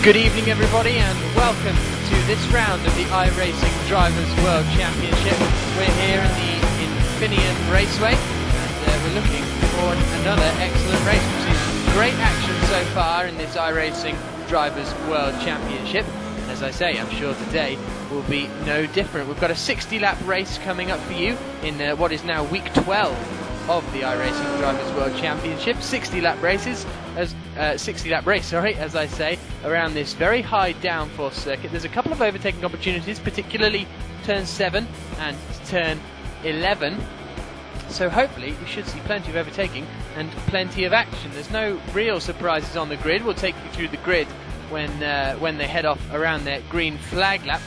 Good evening everybody and welcome to this round of the iRacing Drivers World Championship. We're here in the Infineon Raceway and we're looking for another excellent race. We've seen great action so far in this iRacing Drivers World Championship. As I say, I'm sure today will be no different. We've got a 60-lap race coming up for you in what is now week 12 of the iRacing Drivers World Championship. 60-lap races, as I say, around this very high downforce circuit. There's a couple of overtaking opportunities, particularly turn 7 and turn 11. So hopefully we should see plenty of overtaking and plenty of action. There's no real surprises on the grid. We'll take you through the grid when they head off around their green flag lap.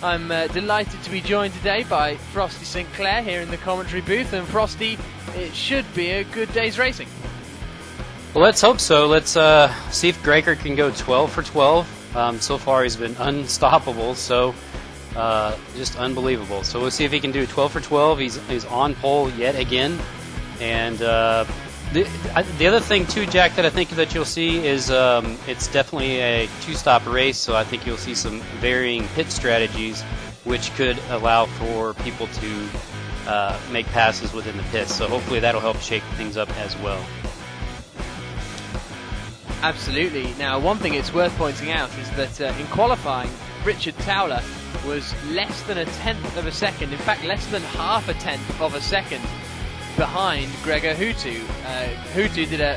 I'm delighted to be joined today by Frosty Sinclair here in the commentary booth. And Frosty, it should be a good day's racing. Well, let's hope so. Let's see if Gregor can go 12 for 12. So far he's been unstoppable, so just unbelievable. So we'll see if he can do 12 for 12. He's on pole yet again. And the other thing too, Jack, that I think that you'll see is it's definitely a two-stop race, so I think you'll see some varying pit strategies which could allow for people to make passes within the pits. So hopefully that'll help shake things up as well. Absolutely. Now, one thing it's worth pointing out is that in qualifying, Richard Towler was less than a tenth of a second, in fact less than half a tenth of a second behind Gregor Huttu. Huttu did a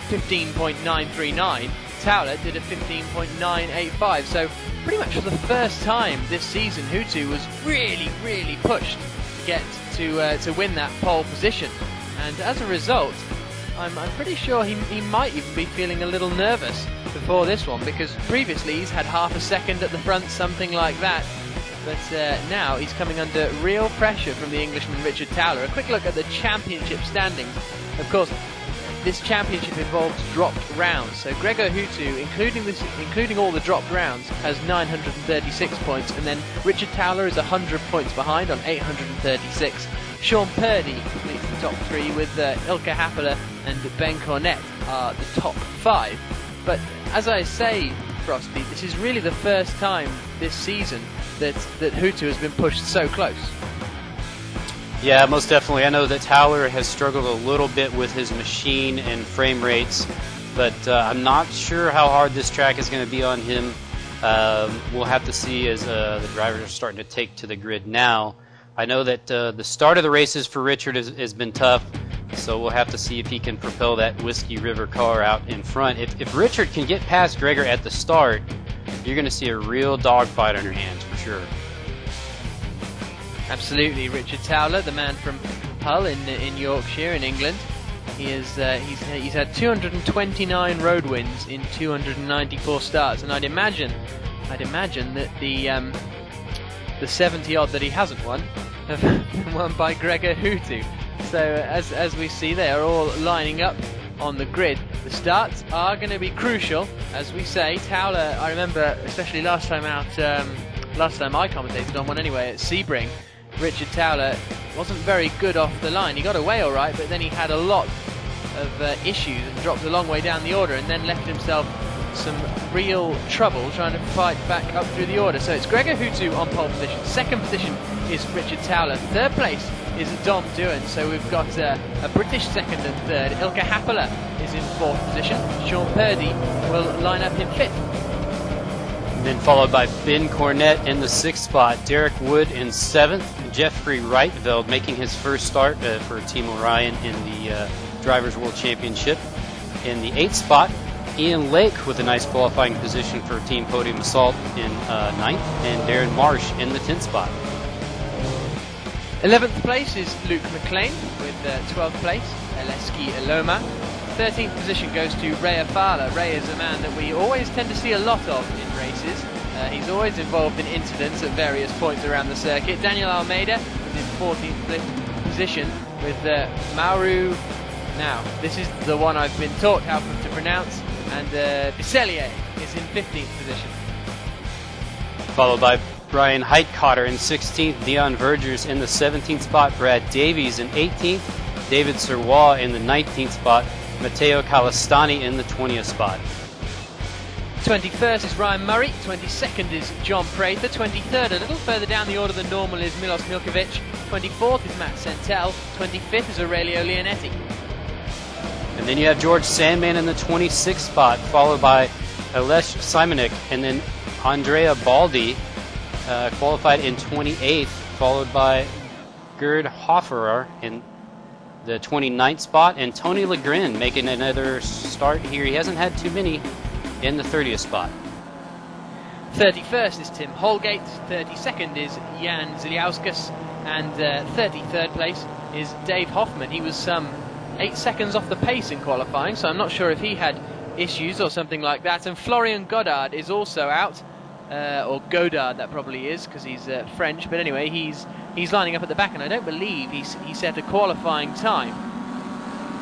15.939, Towler did a 15.985, so pretty much for the first time this season Huttu was really pushed to get to win that pole position, and as a result I'm pretty sure he might even be feeling a little nervous before this one, because previously he's had half a second at the front, something like that. But now he's coming under real pressure from the Englishman Richard Towler. A quick look at the championship standings. Of course, this championship involves dropped rounds. So Gregor Huttu, including all the dropped rounds, has 936 points, and then Richard Towler is 100 points behind on 836. Sean Purdy completes the top three with Ilka Happela and Ben Cornett are the top five. But as I say, Frosty, this is really the first time this season that Huttu has been pushed so close. Yeah, most definitely. I know that Towler has struggled a little bit with his machine and frame rates, but I'm not sure how hard this track is going to be on him. We'll have to see as the drivers are starting to take to the grid now. I know that the start of the races for Richard has been tough, so we'll have to see if he can propel that Whiskey River car out in front. If Richard can get past Gregor at the start, you're going to see a real dogfight on your hands for sure. Absolutely, Richard Towler, the man from Hull in Yorkshire in England. He's had 229 road wins in 294 starts, and I'd imagine that the 70 odd that he hasn't won have been won by Gregor Huttu. So as we see, they are all lining up on the grid. The starts are going to be crucial, as we say. Towler, I remember, especially last time I commentated on one anyway at Sebring, Richard Towler wasn't very good off the line. He got away all right, but then he had a lot of issues and dropped a long way down the order, and then left himself some real trouble trying to fight back up through the order. So it's Gregor Huttu on pole position. Second position is Richard Towler. Third place is Dom Doohan. So we've got a British second and third. Ilka Happela is in fourth position. Sean Purdy will line up in fifth. Then followed by Ben Cornett in the sixth spot, Derek Wood in seventh, Jeffrey Reitveld making his first start for Team Orion in the Drivers World Championship. In the eighth spot, Ian Lake with a nice qualifying position for Team Podium Assault in ninth, and Darren Marsh in the 10th spot. 11th place is Luke McLean with 12th place, Aleski Eloma. 13th position goes to Ray Afala. Ray is a man that we always tend to see a lot of in races. He's always involved in incidents at various points around the circuit. Daniel Almeida is in 14th position with Mauru. Now, this is the one I've been taught how to pronounce, and Bisselier is in 15th position. Followed by Brian Heitcotter in 16th, Dion Vergers in the 17th spot, Brad Davies in 18th, David Serwa in the 19th spot, Matteo Calistani in the 20th spot. 21st is Ryan Murray, 22nd is John Prather, 23rd a little further down the order than normal is Milos Milkovic, 24th is Matt Sentel, 25th is Aurelio Leonetti. And then you have George Sandman in the 26th spot, followed by Alesh Simonik, and then Andrea Baldi qualified in 28th, followed by Gerd Hofferer in the 29th spot, and Tony Legrin making another start here. He hasn't had too many in the 30th spot. 31st is Tim Holgate, 32nd is Jan Ziliauskas, and 33rd place is Dave Hoffman. He was some 8 seconds off the pace in qualifying, so I'm not sure if he had issues or something like that. And Florian Godard is also out, or Godard that probably is, because he's French, but anyway, he's lining up at the back, and I don't believe he set a qualifying time.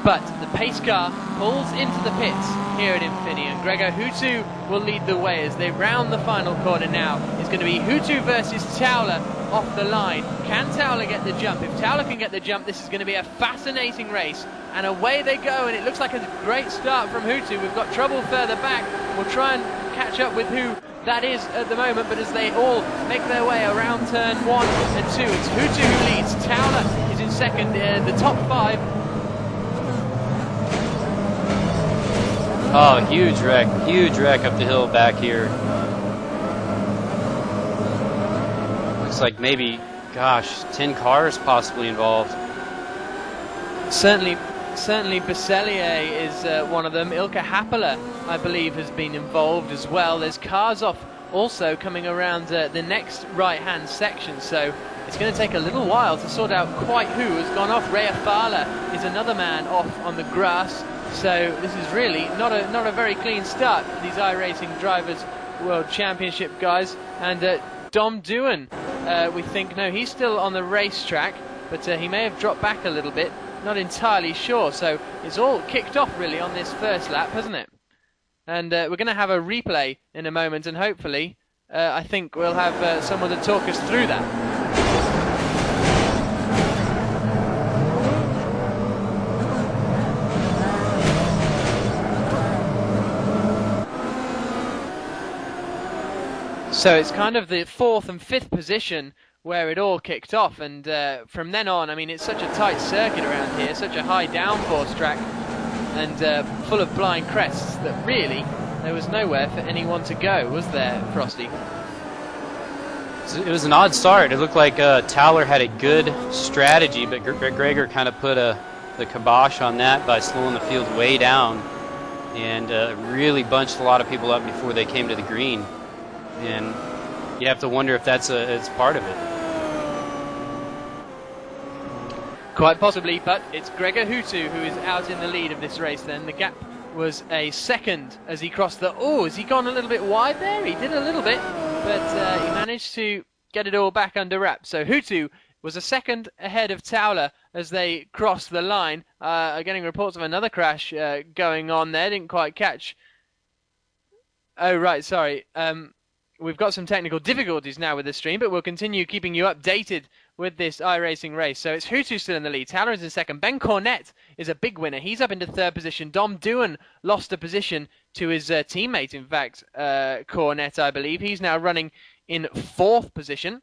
But the pace car pulls into the pits here at Infineon. Gregor Huttu will lead the way as they round the final corner now. It's going to be Huttu versus Towler off the line. Can Towler get the jump? If Towler can get the jump, this is going to be a fascinating race. And away they go, and it looks like a great start from Huttu. We've got trouble further back. We'll try and catch up with who that is at the moment, but as they all make their way around turn 1 and 2, it's Huttu who leads. Towler is in second, the top 5. Oh, huge wreck up the hill back here. Looks like maybe, gosh, 10 cars possibly involved. Certainly Basselier is one of them. Ilka Happela, I believe, has been involved as well. There's cars off also coming around the next right-hand section, so it's going to take a little while to sort out quite who has gone off. Rea Fala is another man off on the grass. So this is really not a very clean start for these iRacing Drivers World Championship guys. And Dom Doohan, we think, no, he's still on the racetrack, but he may have dropped back a little bit, not entirely sure. So it's all kicked off really on this first lap, hasn't it? And we're going to have a replay in a moment, and hopefully I think we'll have someone to talk us through that. So it's kind of the 4th and 5th position where it all kicked off, and from then on, I mean, it's such a tight circuit around here, such a high downforce track, and full of blind crests that really there was nowhere for anyone to go, was there, Frosty? It was an odd start. It looked like Towler had a good strategy, but Gregor kind of put the kibosh on that by slowing the field way down and really bunched a lot of people up before they came to the green. And you have to wonder if it's part of it. Quite possibly, but it's Gregor Huttu who is out in the lead of this race then. The gap was a second as he crossed the... Oh, has he gone a little bit wide there? He did a little bit, but he managed to get it all back under wraps. So Huttu was a second ahead of Towler as they crossed the line. Getting reports of another crash going on there. Didn't quite catch. Oh, right, sorry. We've got some technical difficulties now with the stream, but we'll continue keeping you updated with this iRacing race. So it's Huttu still in the lead. Towler is in second. Ben Cornett is a big winner. He's up into 3rd position. Dom Doohan lost a position to his teammate, in fact, Cornett, I believe. He's now running in 4th position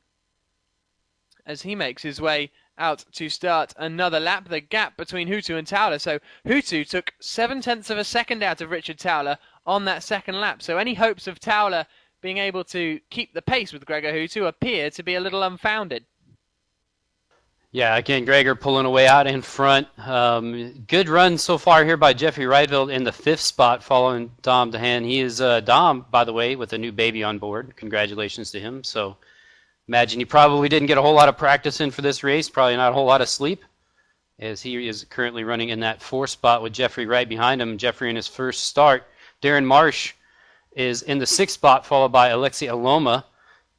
as he makes his way out to start another lap. The gap between Huttu and Towler. So Huttu took 0.7 of a second out of Richard Towler on that second lap. So any hopes of Towler being able to keep the pace with Gregor Huttu appear to be a little unfounded. Yeah, again, Gregor pulling away out in front. Good run so far here by Jeffrey Rydveld in the 5th spot following Dom Doohan. He is Dom, by the way, with a new baby on board. Congratulations to him. So imagine he probably didn't get a whole lot of practice in for this race, probably not a whole lot of sleep, as he is currently running in that 4th spot with Jeffrey right behind him. Jeffrey in his first start. Darren Marsh is in the 6th spot, followed by Alexei Aloma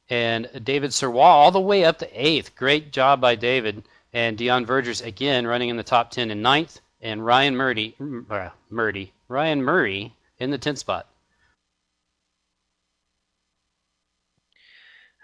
and David Serwa all the way up to 8th. Great job by David. And Dion Vergers again running in the top 10 in 9th, and Ryan Murray in the 10th spot.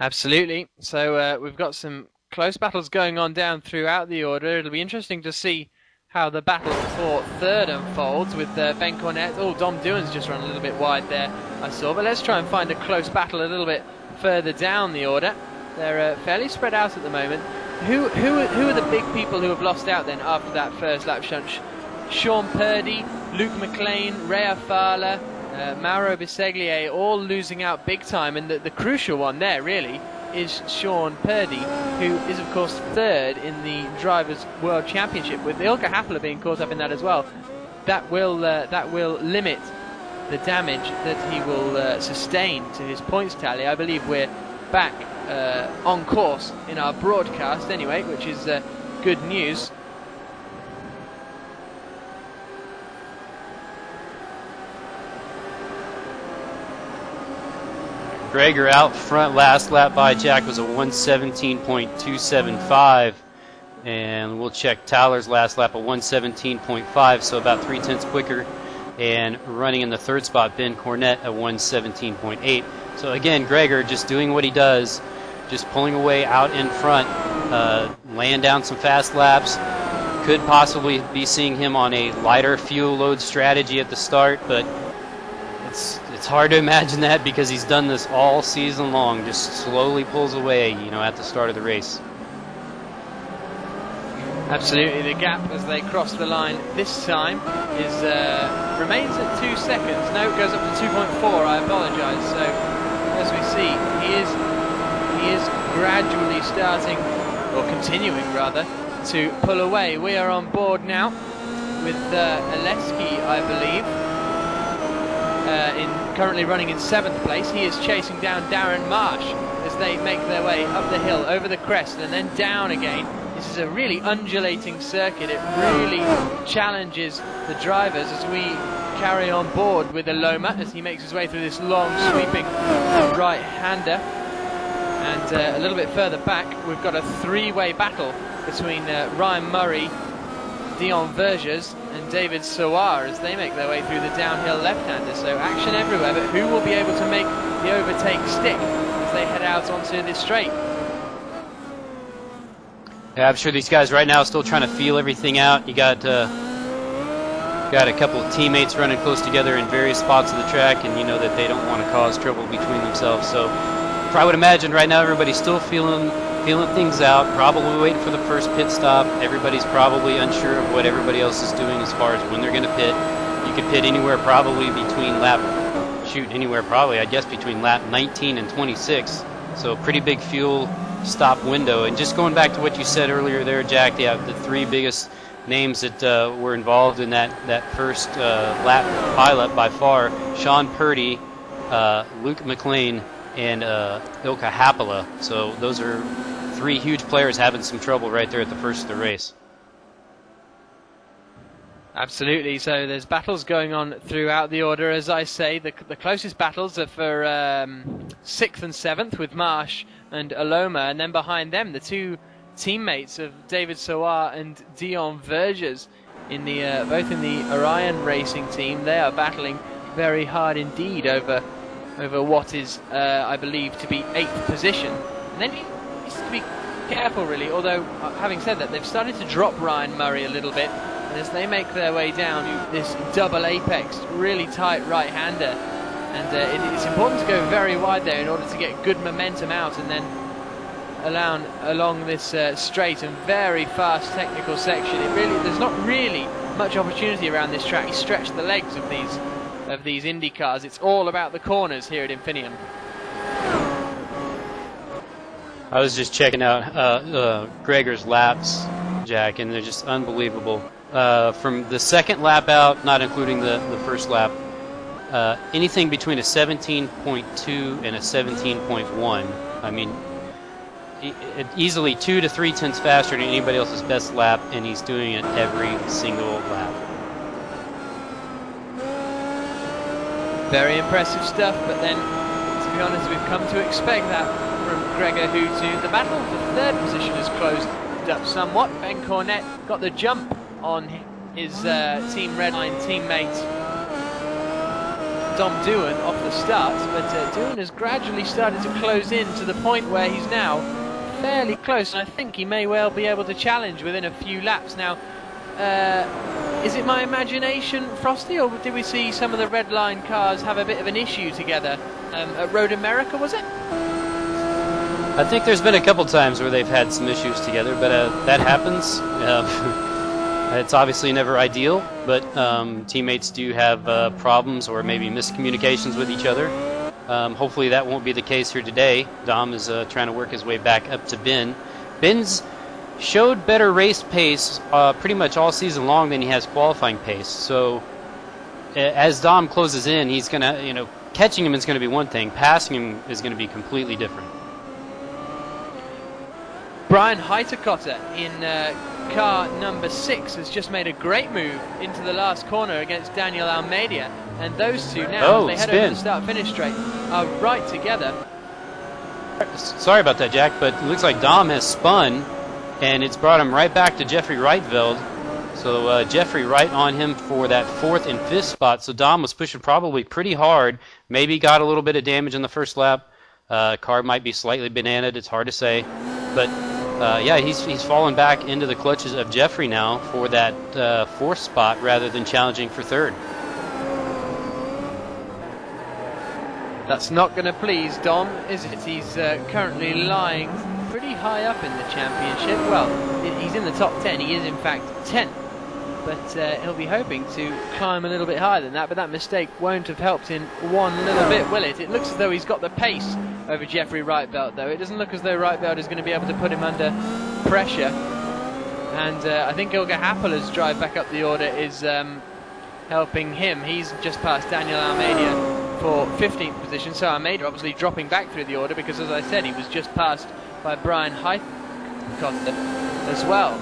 Absolutely. So we've got some close battles going on down throughout the order. It'll be interesting to see how the battle for 3rd unfolds with Ben Cornett. Oh, Dom Doohan's just run a little bit wide there. I saw. But let's try and find a close battle a little bit further down the order. They're fairly spread out at the moment. Who are the big people who have lost out then after that first lap? Sean Purdy, Luke McLean, Rea Fala, Mauro Biseglier, all losing out big time, and the crucial one there really is Sean Purdy, who is of course third in the Drivers' World Championship, with Ilkka Happila being caught up in that as well. That will limit the damage that he will sustain to his points tally. I believe we're back on course in our broadcast anyway, which is good news. Gregor out front. Last lap by Jack was a 1:17.275, and we'll check Towler's last lap, a 1:17.5, so about 3/10 quicker. And running in the third spot, Ben Cornett at 1:17.8. So again, Gregor just doing what he does, just pulling away out in front, laying down some fast laps. Could possibly be seeing him on a lighter fuel load strategy at the start, but it's hard to imagine that because he's done this all season long. Just slowly pulls away, at the start of the race. Absolutely, the gap as they cross the line this time remains at 2 seconds. No, it goes up to 2.4. I apologise. So as we see, he is gradually starting, or continuing rather, to pull away. We are on board now with Aleski, I believe. Currently running in 7th place. He is chasing down Darren Marsh as they make their way up the hill, over the crest, and then down again. This is a really undulating circuit. It really challenges the drivers as we carry on board with Aloma as he makes his way through this long, sweeping right-hander. And a little bit further back, we've got a three-way battle between Ryan Murray, Dion Vergers and David Sawar as they make their way through the downhill left-hander. So action everywhere, but who will be able to make the overtake stick as they head out onto this straight? Yeah, I'm sure these guys right now are still trying to feel everything out. You got a couple of teammates running close together in various spots of the track, and you know that they don't want to cause trouble between themselves. So I would imagine right now everybody's still feeling things out, probably waiting for the first pit stop. Everybody's probably unsure of what everybody else is doing as far as when they're going to pit. You could pit anywhere probably between I guess between lap 19 and 26. So pretty big fuel stop window. And just going back to what you said earlier there, Jack, the three biggest names that were involved in that first lap pileup by far: Sean Purdy, Luke McLean, and Ilkka Happila. So those are three huge players having some trouble right there at the first of the race. Absolutely. So there's battles going on throughout the order. As I say, the closest battles are for 6th and 7th with Marsh and Aloma, and then behind them the two teammates of David Sawar and Dion Vergers in the both in the Orion Racing team. They are battling very hard indeed over what is I believe to be 8th position. And then he needs to be careful really, although having said that, they've started to drop Ryan Murray a little bit, and as they make their way down this double apex, really tight right-hander, and it's important to go very wide there in order to get good momentum out, and then along this straight and very fast technical section. There's not really much opportunity around this track. You stretch the legs of these Indy cars. It's all about the corners here at Infineon. I was just checking out Gregor's laps, Jack, and they're just unbelievable. From the second lap out, not including the first lap, anything between a 17.2 and a 17.1. I mean, easily 2 to 3 tenths faster than anybody else's best lap, and he's doing it every single lap. Very impressive stuff, but then, to be honest, we've come to expect that from Gregor Huttu. The battle for third position has closed up somewhat. Ben Cornett got the jump on his Team Redline teammate Dom Doohan off the start, but Doohan has gradually started to close in to the point where he's now fairly close, and I think he may well be able to challenge within a few laps. Now, Is it my imagination, Frosty, or did we see some of the red line cars have a bit of an issue together at Road America, was it? I think there's been a couple times where they've had some issues together, but that happens. It's obviously never ideal, but teammates do have problems or maybe miscommunications with each other. Hopefully that won't be the case here today. Dom is trying to work his way back up to Ben. Ben's showed better race pace pretty much all season long than he has qualifying pace. So as Dom closes in, he's going to, catching him is going to be one thing. Passing him is going to be completely different. Brian Heitekotter in car number 6 has just made a great move into the last corner against Daniel Almeida. And those two now, as they head over the start-finish straight, are right together. Sorry about that, Jack, but it looks like Dom has spun, and it's brought him right back to Jeffrey Reitveld. So Jeffrey right on him for that 4th and 5th spot. So Dom was pushing probably pretty hard. Maybe got a little bit of damage in the first lap. Car might be slightly bananaed. It's hard to say. But yeah, he's fallen back into the clutches of Jeffrey now for that 4th spot rather than challenging for 3rd. That's not going to please Dom, is it? He's currently lying pretty high up in the championship. Well, he's in the top 10. He is, in fact, 10th. But he'll be hoping to climb a little bit higher than that. But that mistake won't have helped in one little bit, will it? It looks as though he's got the pace over Jeffrey Reitveld, though. It doesn't look as though Reitveld is going to be able to put him under pressure. And I think Ilga Happela's drive back up the order is helping him. He's just past Daniel Almeida for 15th position, so Almeida obviously dropping back through the order because, as I said, he was just passed by Brian Heitekotter as well.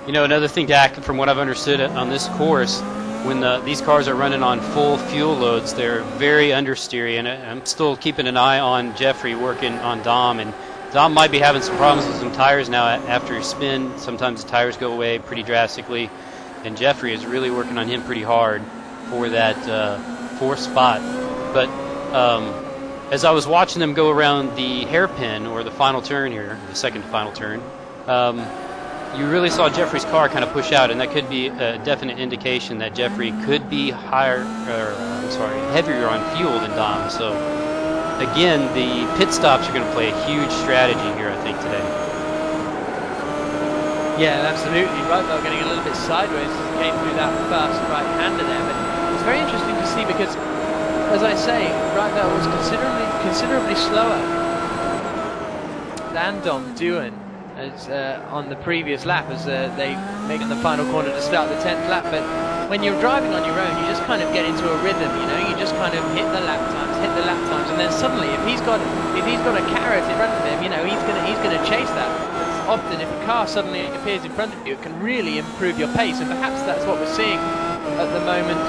Another thing, Dak, from what I've understood on this course, when these cars are running on full fuel loads, they're very understeery, and I'm still keeping an eye on Jeffrey working on Dom, and Dom might be having some problems with some tires now after his spin. Sometimes the tires go away pretty drastically, and Jeffrey is really working on him pretty hard for that 4th spot. But as I was watching them go around the hairpin, or the final turn here, the second to final turn, you really saw Jeffrey's car kind of push out, and that could be a definite indication that Jeffrey could be heavier on fuel than Dom. So again, the pit stops are going to play a huge strategy here, I think, today. Yeah, absolutely. Reitveld getting a little bit sideways as he came through that fast right-hander there, but it's very interesting to see because, as I say, Reitveld was considerably slower than Dom Doohan as on the previous lap as they make in the final corner to start the 10th lap. But when you're driving on your own, you just kind of get into a rhythm, you just kind of hit the lap times, and then suddenly if he's got a carrot in front of him, he's gonna chase that. Often if a car suddenly appears in front of you, it can really improve your pace, and perhaps that's what we're seeing at the moment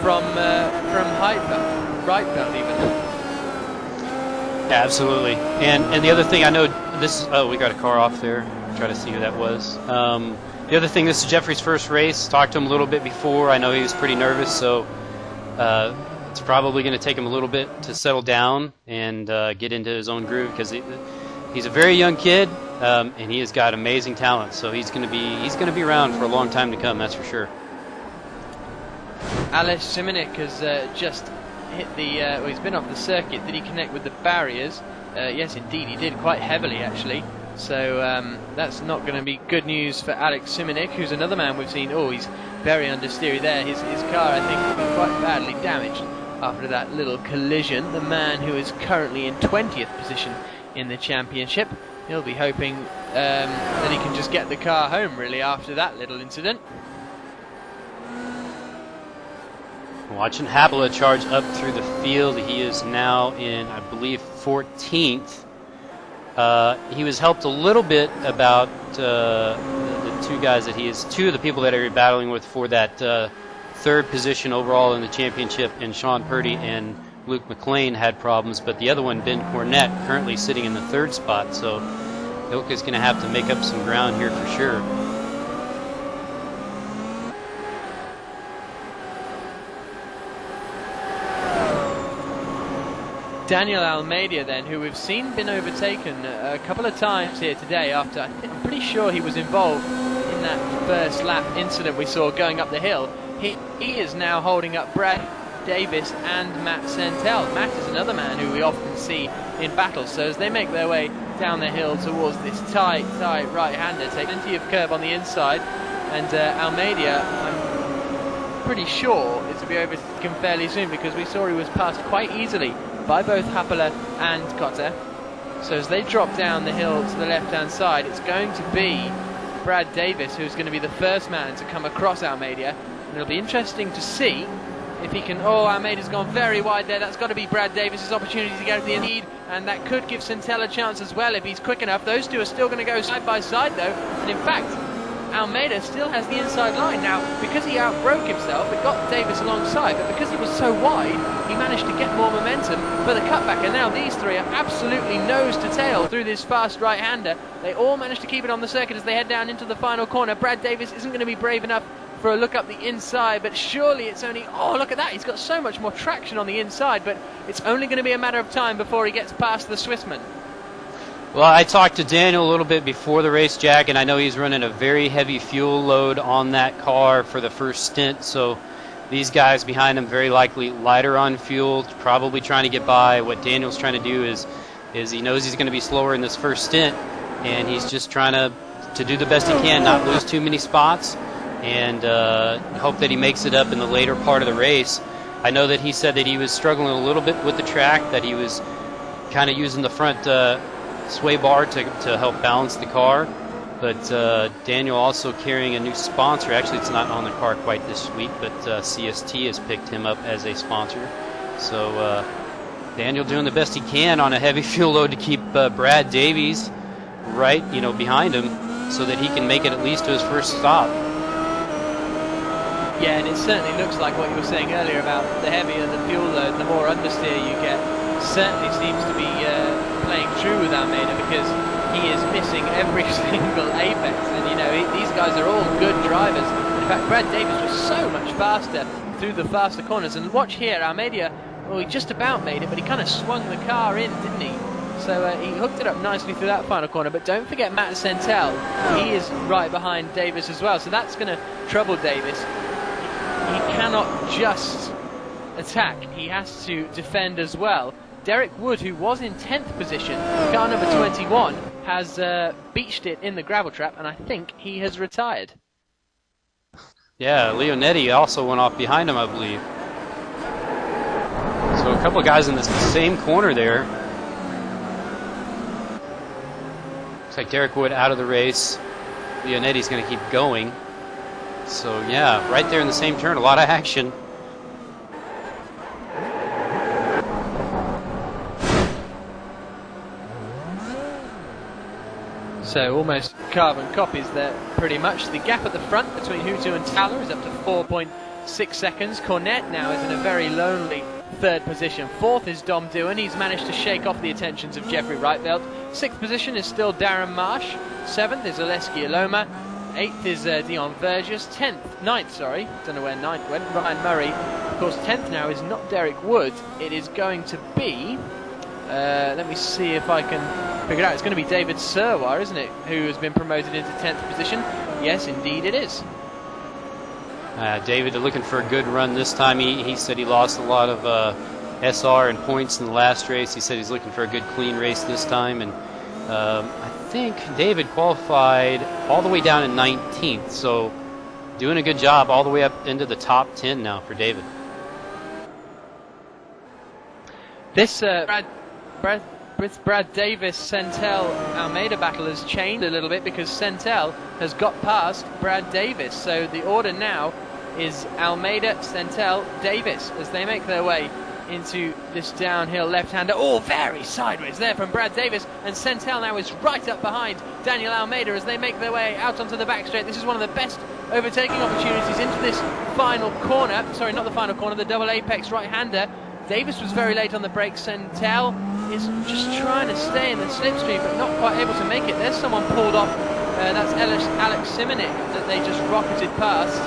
from Reitveld even. Yeah, absolutely. And the other thing, I know this. Oh, we got a car off there. Try to see who that was. The other thing, this is Jeffrey's first race. Talked to him a little bit before. I know he was pretty nervous, so it's probably going to take him a little bit to settle down and get into his own groove, because he's a very young kid, and he has got amazing talent. So he's going to be around for a long time to come. That's for sure. Ales Simonik has just hit the. He's been off the circuit. Did he connect with the barriers? Yes, indeed, he did, quite heavily actually. So that's not going to be good news for Alex Simonik, who's another man we've seen. Oh, he's very understeery there. His car, I think, will be quite badly damaged after that little collision. The man who is currently in 20th position in the championship, he'll be hoping that he can just get the car home really after that little incident. Watching Happela charge up through the field. He is now in, I believe, 14th. He was helped a little bit about the two guys that two of the people that are battling with for that 3rd position overall in the championship, and Sean Purdy and Luke McLean had problems, but the other one, Ben Cornett, currently sitting in the 3rd spot, so Ilka's going to have to make up some ground here for sure. Daniel Almeida then, who we've seen been overtaken a couple of times here today after, I'm pretty sure he was involved in in that first lap incident we saw going up the hill. He is now holding up Brad Davis and Matt Sentel. Matt is another man who we often see in battles, so as they make their way down the hill towards this tight right-hander, take plenty of curb on the inside, and Almeida, I'm pretty sure, is to be overtaken fairly soon, because we saw he was passed quite easily by both Happala and Cotter. So as they drop down the hill to the left-hand side, it's going to be Brad Davis who's going to be the first man to come across Almeida, and it'll be interesting to see if he can... Oh, Almeida's gone very wide there. That's got to be Brad Davis's opportunity to get to the lead, and that could give Sentel a chance as well if he's quick enough. Those two are still going to go side by side though, and in fact Almeida still has the inside line. Now, because he outbroke himself, it got Davis alongside, but because he was so wide, he managed to get more momentum for the cutback, and now these three are absolutely nose to tail through this fast right-hander. They all managed to keep it on the circuit as they head down into the final corner. Brad Davis isn't going to be brave enough for a look up the inside, but surely it's only... Oh, look at that, he's got so much more traction on the inside, but it's only going to be a matter of time before he gets past the Swissman. Well, I talked to Daniel a little bit before the race, Jack, and I know he's running a very heavy fuel load on that car for the first stint, so these guys behind him very likely lighter on fuel, probably trying to get by. What Daniel's trying to do is he knows he's going to be slower in this first stint, and he's just trying to do the best he can, not lose too many spots, and hope that he makes it up in the later part of the race. I know that he said that he was struggling a little bit with the track, that he was kind of using the front sway bar to help balance the car, but Daniel also carrying a new sponsor. Actually, it's not on the car quite this week, but CST has picked him up as a sponsor. So Daniel doing the best he can on a heavy fuel load to keep Brad Davies right, behind him, so that he can make it at least to his first stop. Yeah, and it certainly looks like what you were saying earlier about the heavier the fuel load, the more understeer you get. Certainly seems to be playing true with Almeida, because he is missing every single apex, and these guys are all good drivers. In fact, Brad Davis was so much faster through the faster corners, and watch here, Almeida, well, he just about made it, but he kind of swung the car in, didn't he? So he hooked it up nicely through that final corner, but don't forget Matt Sentel, he is right behind Davis as well, so that's going to trouble Davis. He cannot just attack, he has to defend as well. Derek Wood, who was in 10th position, car number 21, has beached it in the gravel trap, and I think he has retired. Yeah, Leonetti also went off behind him, I believe. So a couple of guys in the same corner there. Looks like Derek Wood out of the race. Leonetti's going to keep going. So yeah, right there in the same turn, a lot of action. So almost carbon copies there, pretty much. The gap at the front between Huttu and Towler is up to 4.6 seconds. Cornette now is in a very lonely third position. Fourth is Dom Doohan. He's managed to shake off the attentions of Jeffrey Reitveld. Sixth position is still Darren Marsh. Seventh is Oleski Aloma. Eighth is Dion Verges. Ninth, don't know where ninth went, Ryan Murray. Of course, 10th now is not Derek Wood. It is going to be, let me see if I can figure it out. It's going to be David Serwar, isn't it, who has been promoted into 10th position? Yes, indeed it is. David looking for a good run this time. He said he lost a lot of SR and points in the last race. He said he's looking for a good clean race this time, and I think David qualified all the way down in 19th, so doing a good job all the way up into the top 10 now for David. This Brad Davis Sentel Almeida battle has changed a little bit, because Sentel has got past Brad Davis, so the order now is Almeida, Sentel, Davis as they make their way into this downhill left-hander. Oh, very sideways there from Brad Davis, and Sentel now is right up behind Daniel Almeida as they make their way out onto the back straight. This is one of the best overtaking opportunities into this final corner. Sorry, not the final corner, the double apex right-hander. Davis was very late on the brakes. Sentel is just trying to stay in the slipstream, but not quite able to make it. There's someone pulled off. That's Alex Simonik that they just rocketed past.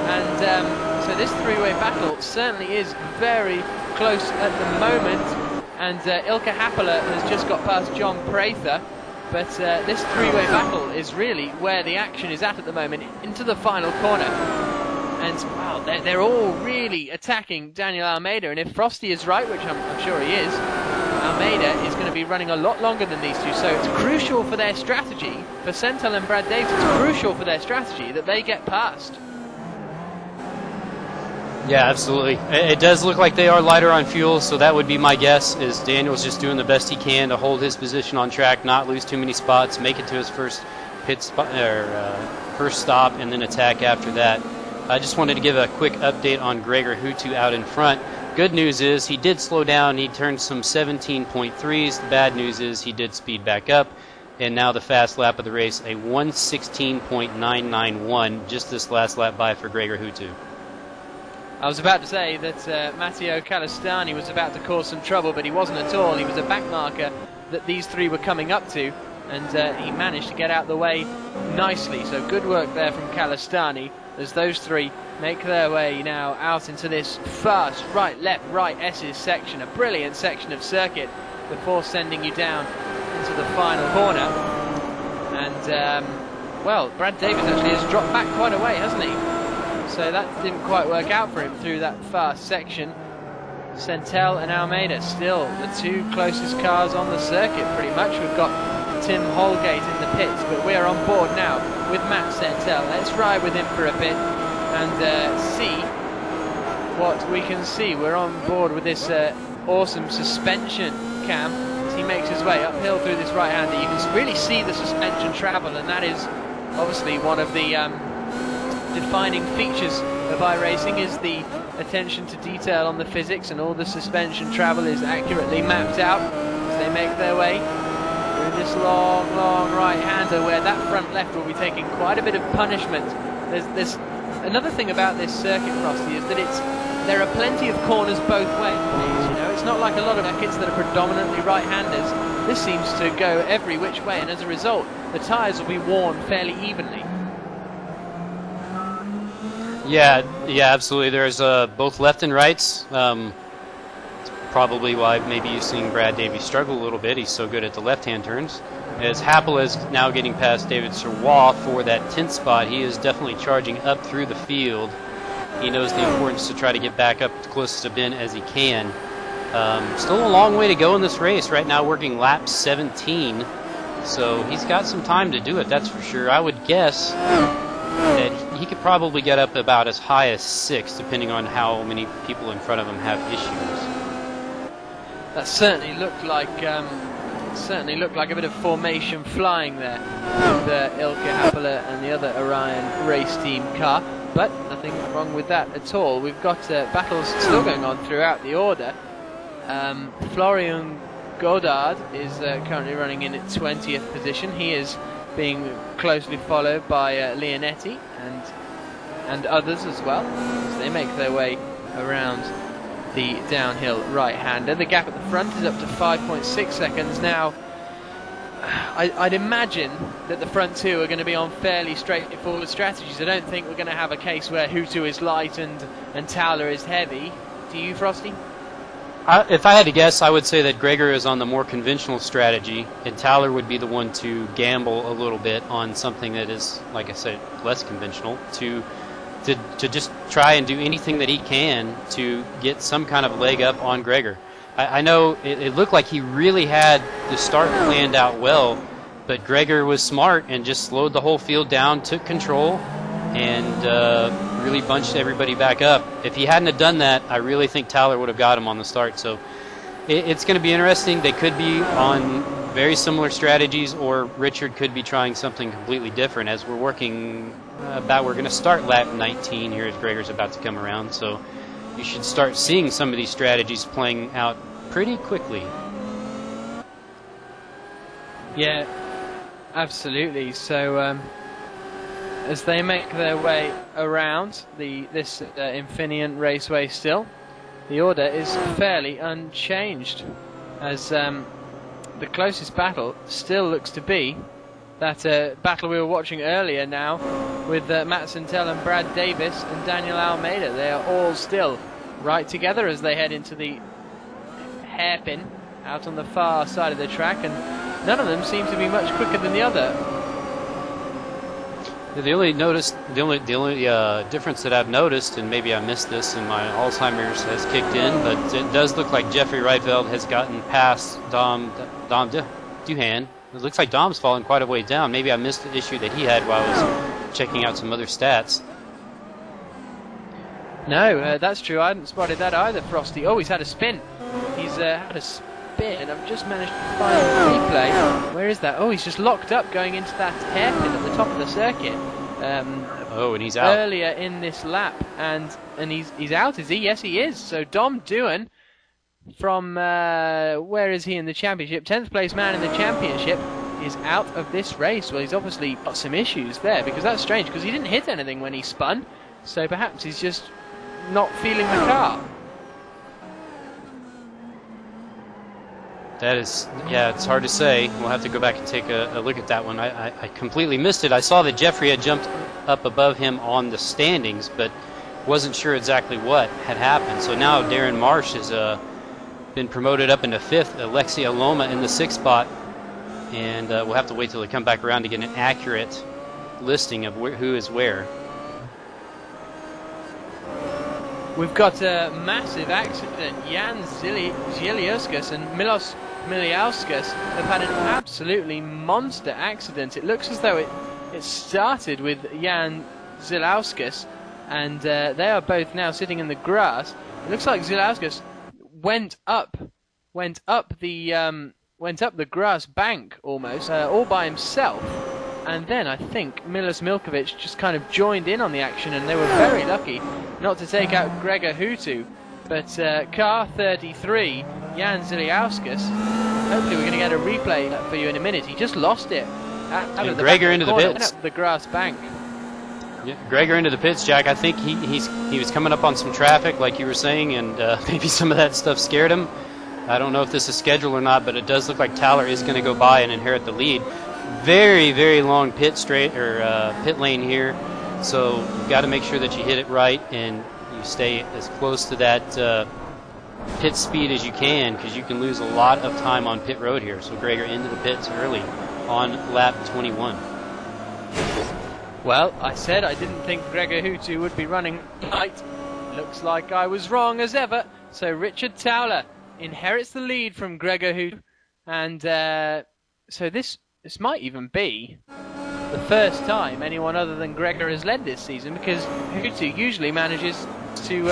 And so this three-way battle certainly is very close at the moment. And Ilka Happala has just got past John Prather. But this three-way battle is really where the action is at the moment, into the final corner. And wow, they're all really attacking Daniel Almeida. And if Frosty is right, which I'm sure he is, Almeida is going to be running a lot longer than these two. So it's crucial for their strategy, for Sentel and Brad Davis, it's crucial for their strategy that they get past. Yeah, absolutely. It does look like they are lighter on fuel, so that would be my guess, is Daniel's just doing the best he can to hold his position on track, not lose too many spots, make it to his first pit spot, or first stop, and then attack after that. I just wanted to give a quick update on Gregor Huttu out in front. Good news is he did slow down. He turned some 17.3s. The bad news is he did speed back up, and now the fast lap of the race, a 1:16.991, just this last lap by for Gregor Huttu. I was about to say that Matteo Calistani was about to cause some trouble, but he wasn't at all. He was a back marker that these three were coming up to, and he managed to get out the way nicely. So good work there from Calistani as those three make their way now out into this fast right, left, right S's section, a brilliant section of circuit before sending you down into the final corner. And, well, Brad Davis actually has dropped back quite a way, hasn't he? So that didn't quite work out for him through that fast section. Sentel and Almeida still the two closest cars on the circuit pretty much. We've got Tim Holgate in the pits, but we're on board now with Matt Sentel. Let's ride with him for a bit and see what we can see. We're on board with this awesome suspension cam as he makes his way uphill through this right-hander. You can really see the suspension travel, and that is obviously one of the defining features of iRacing, is the attention to detail on the physics, and all the suspension travel is accurately mapped out as they make their way through this long, long right-hander, where that front left will be taking quite a bit of punishment. There's another thing about this circuit, Frosty, is that there are plenty of corners both ways. You know, it's not like a lot of circuits that are predominantly right-handers. This seems to go every which way, and as a result, the tyres will be worn fairly evenly. Yeah, absolutely. There's both left and rights. It's probably why maybe you've seen Brad Davies struggle a little bit. He's so good at the left-hand turns. As Happel is now getting past David Serrois for that 10th spot, he is definitely charging up through the field. He knows the importance to try to get back up as close to Ben as he can. Still a long way to go in this race. Right now working lap 17, so he's got some time to do it, that's for sure. I would guess that he could probably get up about as high as 6, depending on how many people in front of him have issues. That certainly looked like a bit of formation flying there with Ilke Happele and the other Orion race team car, but nothing wrong with that at all. We've got battles still going on throughout the order. Florian Godard is currently running in at 20th position. He is being closely followed by Leonetti and others as well, as they make their way around the downhill right-hander. The gap at the front is up to 5.6 seconds now. I'd imagine that the front two are going to be on fairly straightforward strategies. I don't think we're going to have a case where Huttu is light and Towler is heavy. Do you, Frosty? If I had to guess, I would say that Gregor is on the more conventional strategy, and Towler would be the one to gamble a little bit on something that is, like I said, less conventional, to just try and do anything that he can to get some kind of leg up on Gregor. I know it looked like he really had the start planned out well, but Gregor was smart and just slowed the whole field down, took control, and really bunched everybody back up. If he hadn't have done that, I really think Towler would have got him on the start. So it's going to be interesting. They could be on very similar strategies, or Richard could be trying something completely different. As we're working we're going to start lap 19 here as Gregor's about to come around. So you should start seeing some of these strategies playing out pretty quickly. Yeah, absolutely. So as they make their way around this Infineon Raceway still, the order is fairly unchanged, as the closest battle still looks to be that battle we were watching earlier now with Matt Sentel and Brad Davis and Daniel Almeida. They are all still right together as they head into the hairpin out on the far side of the track, and none of them seem to be much quicker than the other. The only difference that I've noticed, and maybe I missed this and my Alzheimer's has kicked in, but it does look like Jeffrey Reifeld has gotten past Dom Duhan. It looks like Dom's fallen quite a way down. Maybe I missed the issue that he had while I was checking out some other stats. No, that's true. I hadn't spotted that either, Frosty. Oh, he's had a spin. He's had a spin, and I've just managed to find the replay. Where is that? Oh, he's just locked up going into that hairpin at the top of the circuit. Oh, and he's out. Earlier in this lap, and he's out, is he? Yes, he is. So Dom Duhan from, where is he in the championship? 10th place man in the championship is out of this race. Well, he's obviously got some issues there, because that's strange, because he didn't hit anything when he spun. So perhaps he's just not feeling the car. That is, yeah, it's hard to say. We'll have to go back and take a look at that one. I completely missed it. I saw that Jeffrey had jumped up above him on the standings, but wasn't sure exactly what had happened. So now Darren Marsh has been promoted up into 5th, Alexia Loma in the 6th spot, and we'll have to wait till they come back around to get an accurate listing of who is where. We've got a massive accident. Jan Zieliauskas and Milos Miliauskas have had an absolutely monster accident. It looks as though it started with Jan Zieliauskas, and they are both now sitting in the grass. It looks like Zieliauskas went up the grass bank almost, all by himself. And then I think Milos Milkovic just kind of joined in on the action, and they were very lucky not to take out Gregor Huttu. But car 33, Jan Zieliauskas, hopefully we're going to get a replay for you in a minute. He just lost it out of the Gregor into the pits. Up the grass bank. Yeah, Gregor into the pits, Jack. I think he was coming up on some traffic, like you were saying, and maybe some of that stuff scared him. I don't know if this is scheduled or not, but it does look like Towler is going to go by and inherit the lead. Very, very long pit lane here, so you've got to make sure that you hit it right and you stay as close to that pit speed as you can, because you can lose a lot of time on pit road here. So Gregor into the pits early on lap 21. Well, I said I didn't think Gregor Huttu would be running right. Looks like I was wrong as ever. So Richard Towler inherits the lead from Gregor Huttu, and so this might even be the first time anyone other than Gregor has led this season, because Huttu usually manages to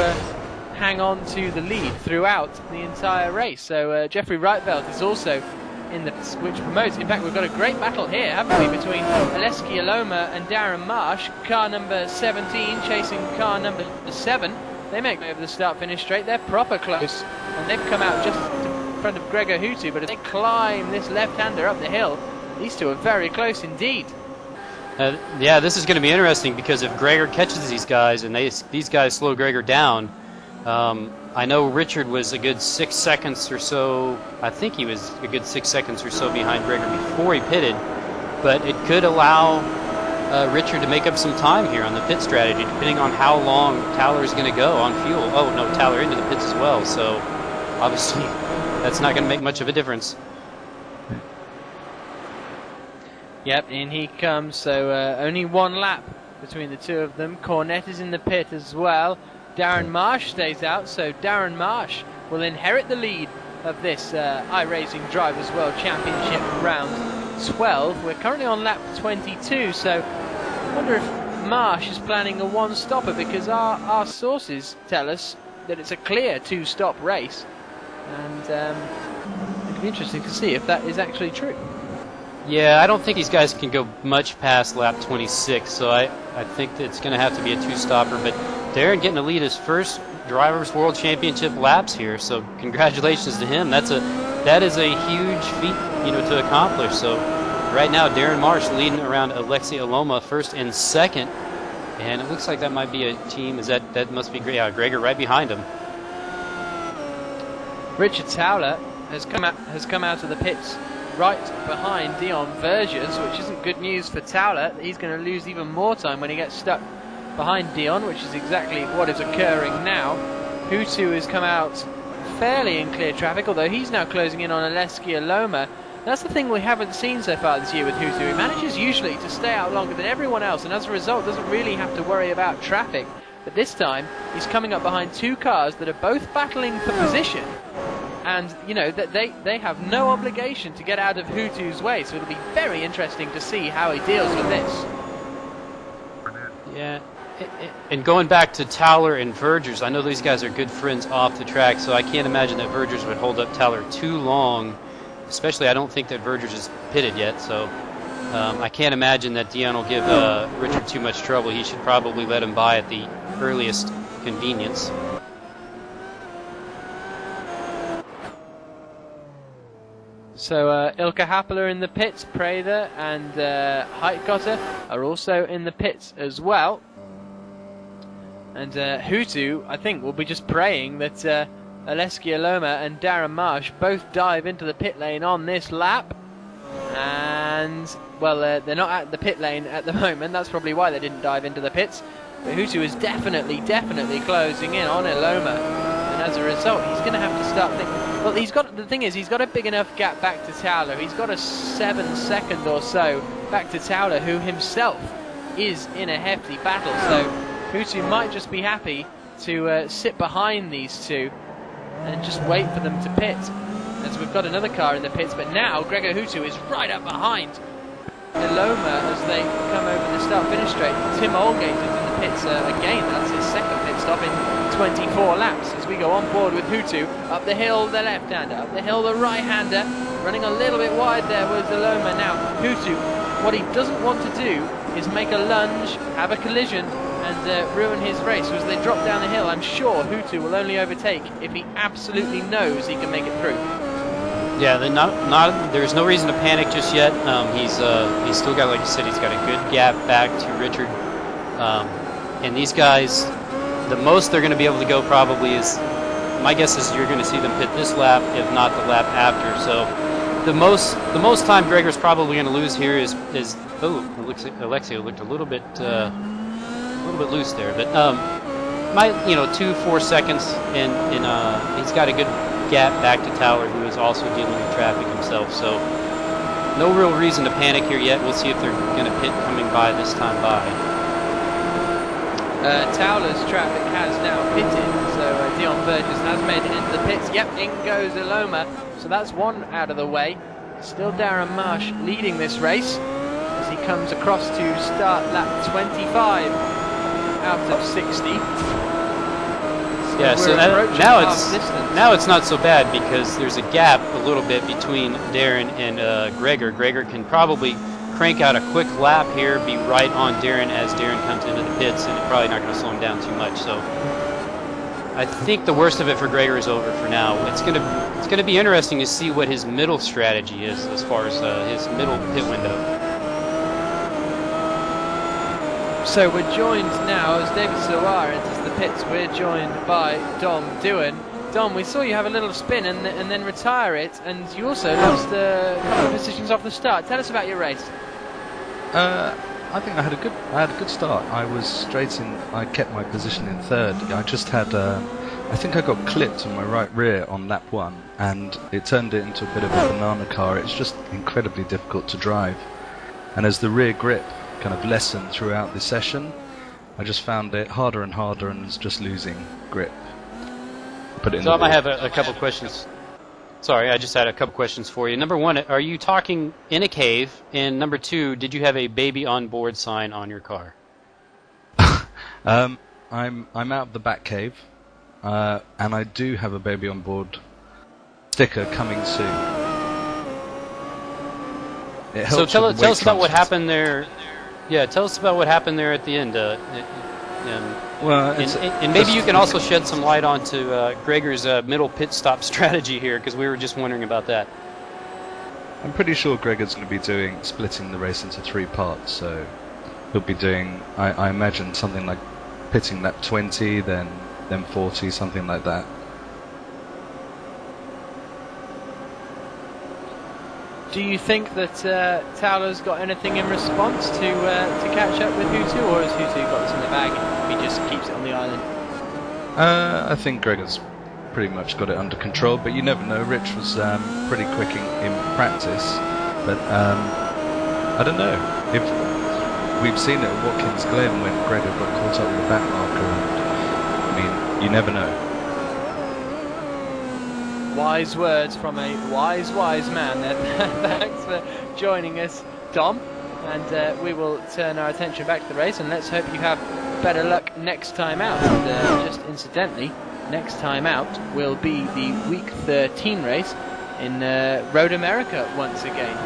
hang on to the lead throughout the entire race. So Jeffrey Reifeld is also in the which promotes. In fact, we've got a great battle here, haven't we, between Aleski Aloma and Darren Marsh. Car number 17 chasing car number 7. They make over the start-finish straight. They're proper close, and they've come out just in front of Gregor Huttu. But as they climb this left-hander up the hill, these two are very close indeed. Yeah, this is going to be interesting, because if Gregor catches these guys and these guys slow Gregor down, I know Richard was a good 6 seconds or so. I think he was a good 6 seconds or so behind Gregor before he pitted, but it could allow Richard to make up some time here on the pit strategy, depending on how long Towler is going to go on fuel. Oh no, Towler into the pits as well, so obviously that's not going to make much of a difference. Yep, in he comes. So only one lap between the two of them. Cornette is in the pit as well. Darren Marsh stays out, so Darren Marsh will inherit the lead of this iRacing Drivers' World Championship round 12. We're currently on lap 22, so I wonder if Marsh is planning a one-stopper, because our sources tell us that it's a clear two-stop race, and it'd be interesting to see if that is actually true. Yeah, I don't think these guys can go much past lap 26, so I think that it's going to have to be a two-stopper. But Darren getting to lead his first Drivers' World Championship laps here, so congratulations to him. That is a huge feat, to accomplish. So right now, Darren Marsh leading around Alexia Aloma first and second, and it looks like that might be a team. That must be Gregor right behind him. Richard Towler has come out of the pits right behind Dion Vergers, which isn't good news for Towler. He's going to lose even more time when he gets stuck behind Dion, which is exactly what is occurring now. Huttu has come out fairly in clear traffic, although he's now closing in on Aleski Aloma. That's the thing we haven't seen so far this year with Huttu. He manages usually to stay out longer than everyone else, and as a result doesn't really have to worry about traffic. But this time, he's coming up behind two cars that are both battling for position. And, you know, that they have no obligation to get out of Huttu's way, so it'll be very interesting to see how he deals with this. Yeah, and going back to Towler and Vergers, I know these guys are good friends off the track, so I can't imagine that Vergers would hold up Towler too long. Especially, I don't think that Vergers is pitted yet, so I can't imagine that Dion will give Richard too much trouble. He should probably let him by at the earliest convenience. So Ilka Happler in the pits, Prather and Heitkotter are also in the pits as well. And Huttu, I think, will be just praying that Aleski Aloma and Darren Marsh both dive into the pit lane on this lap. And, well, they're not at the pit lane at the moment. That's probably why they didn't dive into the pits. But Huttu is definitely closing in on Aloma. And as a result, he's going to have to start thinking. Well, the thing is, he's got a big enough gap back to Towler. He's got a 7-second or so back to Towler, who himself is in a hefty battle. So Huttu might just be happy to sit behind these two and just wait for them to pit. As we've got another car in the pits, but now Gregor Huttu is right up behind Aloma as they come over the start-finish straight. Tim Allgate is in the pits again. That's his second pit stop in 24 laps as we go on board with Huttu. Up the hill, the left-hander. Up the hill, the right-hander. Running a little bit wide there was Aloma. Now, Huttu, what he doesn't want to do is make a lunge, have a collision, and ruin his race. So as they drop down the hill, I'm sure Huttu will only overtake if he absolutely knows he can make it through. Yeah, there's no reason to panic just yet. He's still got, like you said, he's got a good gap back to Richard. And these guys, the most they're going to be able to go probably is, my guess is you're going to see them pit this lap, if not the lap after. So the most time Gregor's probably going to lose here is oh, Alexia looked a little bit loose there, but 2-4 seconds, and he's got a good gap back to Towler, who is also dealing with traffic himself. So no real reason to panic here yet. We'll see if they're going to pit coming by this time by. Towler's traffic has now pitted, so Dion Burgess has made it into the pits. Yep, in goes Aloma, so that's one out of the way. Still Darren Marsh leading this race as he comes across to start lap 25 out of 60. Yeah, so now it's not so bad because there's a gap a little bit between Darren and Gregor. Gregor can probably crank out a quick lap here, be right on Darren as Darren comes into the pits, and it's probably not going to slow him down too much. So I think the worst of it for Gregor is over for now. It's going to be interesting to see what his middle strategy is as far as his middle pit window. So we're joined now, as David Sawar enters the pits, we're joined by Dom Doohan. Dom, we saw you have a little spin and then retire it, and you also lost a couple of positions off the start. Tell us about your race. I think I had a good start. I was straight in. I kept my position in third. I just had. I think I got clipped on my right rear on lap 1, and it turned it into a bit of a banana car. It's just incredibly difficult to drive, and as the rear grip kind of lessened throughout the session, I just found it harder and harder, and was just losing grip. So I might have a couple questions. Sorry, I just had a couple questions for you. Number one, are you talking in a cave? And number two, did you have a baby on board sign on your car? I'm out of the back cave, and I do have a baby on board sticker coming soon. So tell us about what happened there. Yeah, tell us about what happened there at the end. And maybe you can also shed some light onto Gregor's middle pit stop strategy here, because we were just wondering about that. I'm pretty sure Gregor's going to be splitting the race into 3 parts, so he'll be doing, I imagine, something like pitting lap 20, then 40, something like that. Do you think that Towler's got anything in response to catch up with Huttu, or has Huttu got this in the bag and he just keeps it on the island? I think Gregor's pretty much got it under control, but you never know. Rich was pretty quick in practice, but I don't know if we've seen it at Watkins Glen when Gregor got caught up with the back marker. And, I mean, you never know. Wise words from a wise man there. Thanks for joining us, Dom. And we will turn our attention back to the race, and let's hope you have better luck next time out. And just incidentally, next time out will be the week 13 race in Road America once again.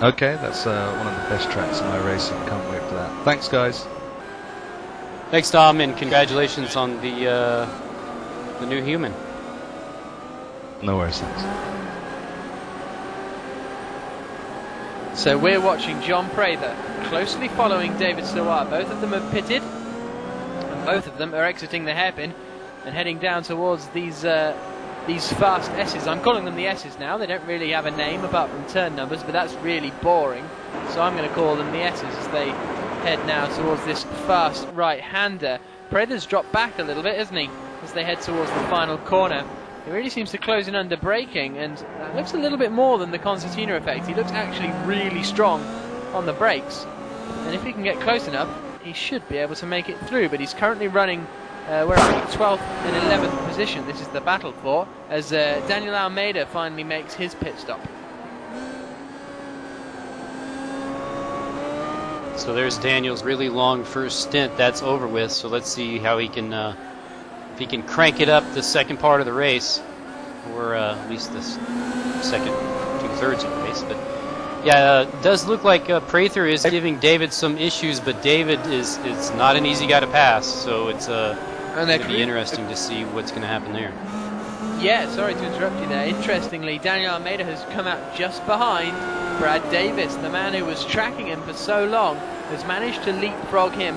Okay, that's one of the best tracks in iRacing. Can't wait for that. Thanks, guys. Thanks, Tom, and congratulations on the new human. No worries, thanks. So we're watching John Prather closely following David Sawar. Both of them have pitted, and both of them are exiting the hairpin and heading down towards these fast S's. I'm calling them the S's now. They don't really have a name apart from turn numbers, but that's really boring. So I'm going to call them the S's as they head now towards this fast right-hander. Prather's dropped back a little bit, hasn't he, as they head towards the final corner. He really seems to close in under braking, and that looks a little bit more than the Concertina effect. He looks actually really strong on the brakes, and if he can get close enough, he should be able to make it through. But he's currently running, we're at 12th and 11th position. This is the battle for, as Daniel Almeida finally makes his pit stop. So there's Daniel's really long first stint. That's over with. So let's see how he can, if he can crank it up the second part of the race, or at least the second 2/3 of the race. But yeah, it does look like Prather is giving David some issues, but David is not an easy guy to pass. So it's going to be interesting to see what's going to happen there. Yeah, sorry to interrupt you there. Interestingly, Daniel Almeida has come out just behind Brad Davis, the man who was tracking him for so long, has managed to leapfrog him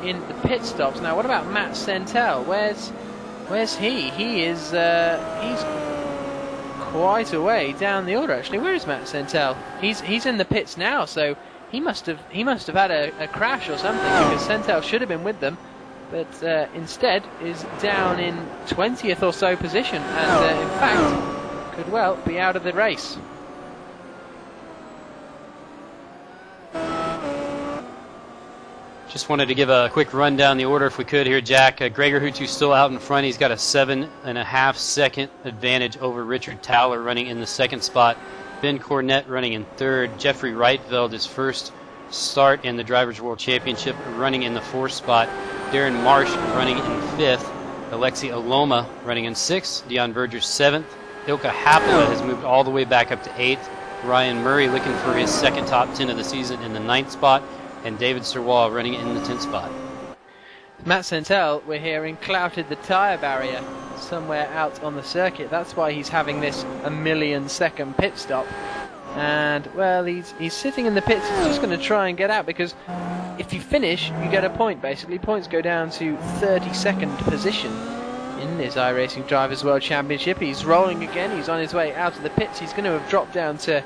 in the pit stops. Now, what about Matt Sentel? Where's he? He is he's quite a way down the order. Actually, where is Matt Sentel? He's in the pits now, so he must have had a crash or something, because Sentel should have been with them, but instead is down in 20th or so position, and in fact could well be out of the race. Just wanted to give a quick run down the order if we could here, Jack. Gregor Huttu still out in front. He's got a 7.5 second advantage over Richard Towler running in the second spot. Ben Cornett running in third. Jeffrey Reitveld, his first start in the Drivers' World Championship, running in the fourth spot. Darren Marsh running in fifth. Alexi Aloma running in sixth. Dion Verger seventh. Ilka Happela has moved all the way back up to eighth. Ryan Murray looking for his second top 10 of the season in the ninth spot. And David Sirwall running in the 10th spot. Matt Sentel, we're hearing, clouted the tyre barrier somewhere out on the circuit. That's why he's having this 1 million second pit stop. And, well, he's sitting in the pits. He's just going to try and get out, because if you finish, you get a point, basically. Points go down to 32nd position in this iRacing Drivers' World Championship. He's rolling again. He's on his way out of the pits. He's going to have dropped down to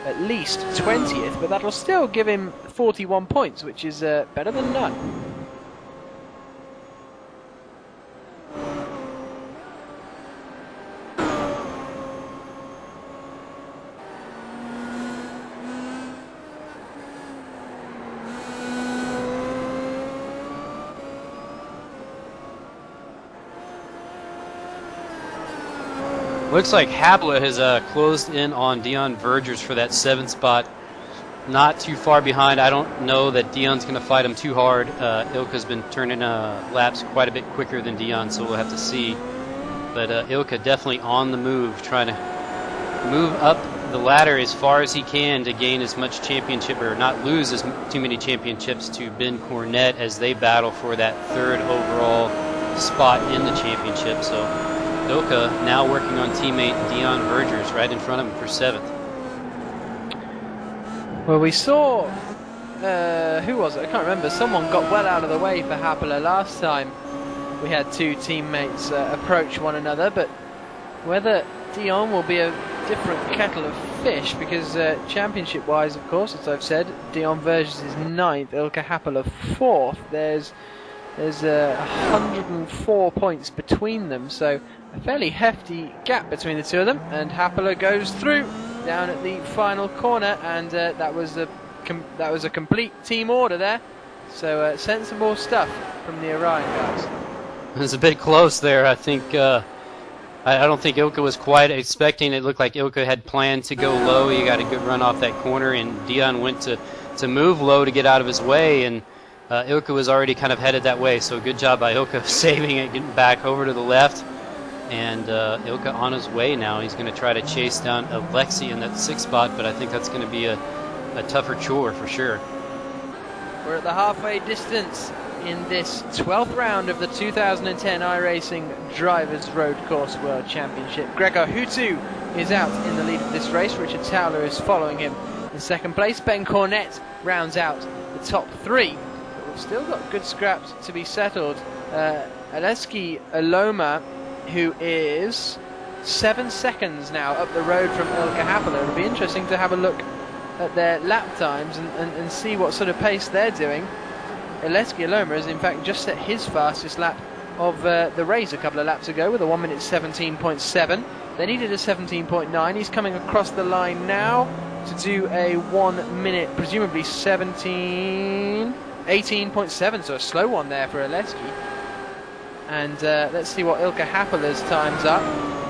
at least 20th, but that'll still give him 41 points, which is better than none. Looks like Happela has closed in on Dion Vergers for that 7th spot. Not too far behind. I don't know that Dion's going to fight him too hard. Ilka's been turning laps quite a bit quicker than Dion, so we'll have to see. But Ilka definitely on the move, trying to move up the ladder as far as he can to gain as much championship, or not lose too many championships to Ben Cornett as they battle for that 3rd overall spot in the championship. So Ilka now working on teammate Dion Vergers right in front of him for 7th. Well, we saw, who was it? I can't remember. Someone got well out of the way for Happela last time. We had two teammates approach one another, but whether Dion will be a different kettle of fish, because championship-wise, of course, as I've said, Dion Vergers is 9th, Ilka Happela 4th. There's There's 104 points between them, so a fairly hefty gap between the two of them. And Happler goes through down at the final corner, and that was a complete team order there. So sensible stuff from the Orion guys. It was a bit close there. I think I don't think Ilka was quite expecting. It looked like Ilka had planned to go low. He got a good run off that corner, and Dion went to move low to get out of his way, and Ilka was already kind of headed that way. So good job by Ilka saving it, getting back over to the left. And Ilka on his way now. He's going to try to chase down Alexi in that 6th spot, but I think that's going to be a tougher chore for sure. We're at the halfway distance in this 12th round of the 2010 iRacing Drivers Road Course World Championship. Gregor Huttu is out in the lead of this race. Richard Towler is following him in 2nd place. Ben Cornett rounds out the top 3. But we've still got good scraps to be settled. Aleski Aloma, who is 7 seconds now up the road from Ilka Happler. It'll be interesting to have a look at their lap times and see what sort of pace they're doing. Aleski Aloma has in fact just set his fastest lap of the race a couple of laps ago with a 1 minute 17.7. Then he did a 17.9. He's coming across the line now to do a 1 minute, presumably 18.7, so a slow one there for Aleski. And let's see what Ilka Happler's times up.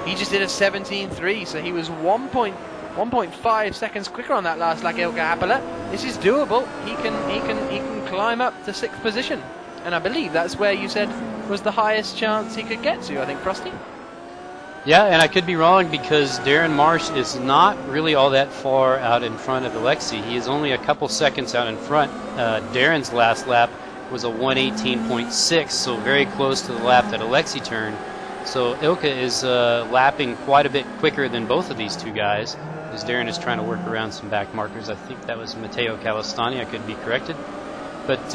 He just did a 17.3, so he was 1.5 seconds quicker on that last lap. Ilka Happler. This is doable. He can climb up to 6th position, and I believe that's where you said was the highest chance he could get to. I think, Frosty. Yeah, and I could be wrong because Darren Marsh is not really all that far out in front of Alexi. He is only a couple seconds out in front. Darren's last lap was a 1:18.6, so very close to the lap that Alexi turned. So Ilka is lapping quite a bit quicker than both of these two guys, as Darren is trying to work around some back markers. I think that was Matteo Calistani. I could be corrected. But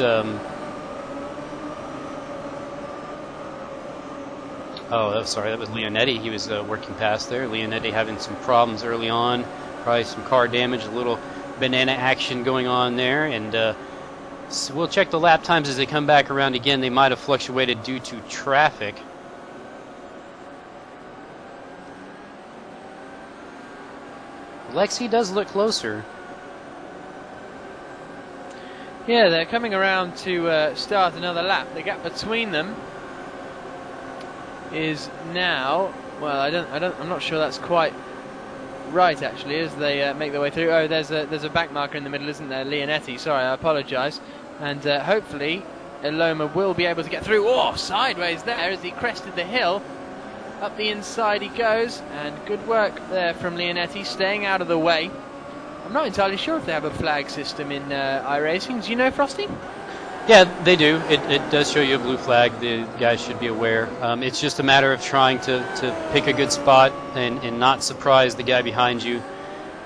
sorry, that was Leonetti. He was working past there. Leonetti having some problems early on, probably some car damage, a little banana action going on there, and so we'll check the lap times as they come back around again. They might have fluctuated due to traffic. Alexi does look closer. Yeah, they're coming around to start another lap. The gap between them is now, well, I'm not sure that's quite right actually, as they make their way through. Oh, there's a back marker in the middle, isn't there? Leonetti, sorry, I apologise. And hopefully Aloma will be able to get through. Oh, sideways there as he crested the hill. Up the inside he goes, and good work there from Leonetti, staying out of the way. I'm not entirely sure if they have a flag system in iRacing. Do you know, Frosty? Yeah, they do. It does show you a blue flag. The guys should be aware. It's just a matter of trying to pick a good spot and not surprise the guy behind you.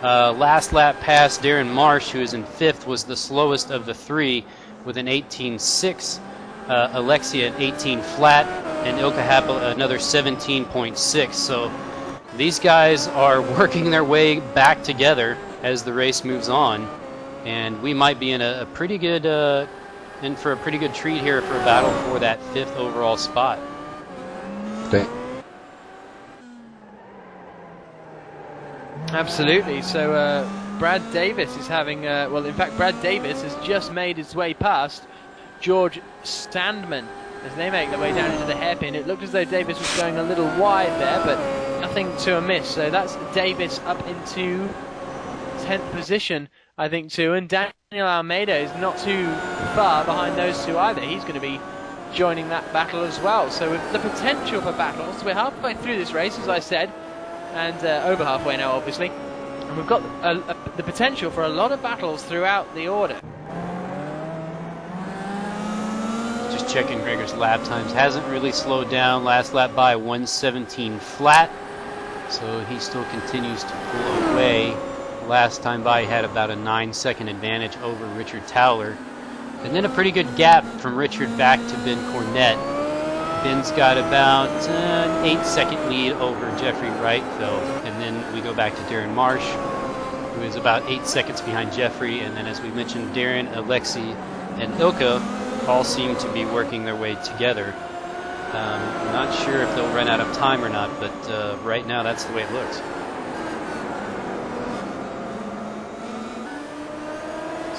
Last lap pass, Darren Marsh, who is in 5th, was the slowest of the 3 with an 18.6. Alexia at 18 flat, and Ilka Happel another 17.6. So these guys are working their way back together as the race moves on, and we might be in a pretty good for a pretty good treat here for a battle for that 5th overall spot. Absolutely. So Brad Davis is having well, in fact, Brad Davis has just made his way past George Standman as they make their way down into the hairpin. It looked as though Davis was going a little wide there, but nothing to amiss. So that's Davis up into 10th position, I think, too. And Daniel Almeida is not too far behind those two either. He's going to be joining that battle as well. So with the potential for battles, we're halfway through this race, as I said, and over halfway now, obviously. And we've got the potential for a lot of battles throughout the order. Just checking Gregor's lap times. Hasn't really slowed down. Last lap by 1:17 flat. So he still continues to pull away. Last time by he had about a 9-second advantage over Richard Towler. And then a pretty good gap from Richard back to Ben Cornett. Ben's got about an 8-second lead over Jeffrey Wright-Phil. And then we go back to Darren Marsh, who is about 8 seconds behind Jeffrey. And then, as we mentioned, Darren, Alexi, and Ilka all seem to be working their way together. I'm not sure if they'll run out of time or not, but right now that's the way it looks.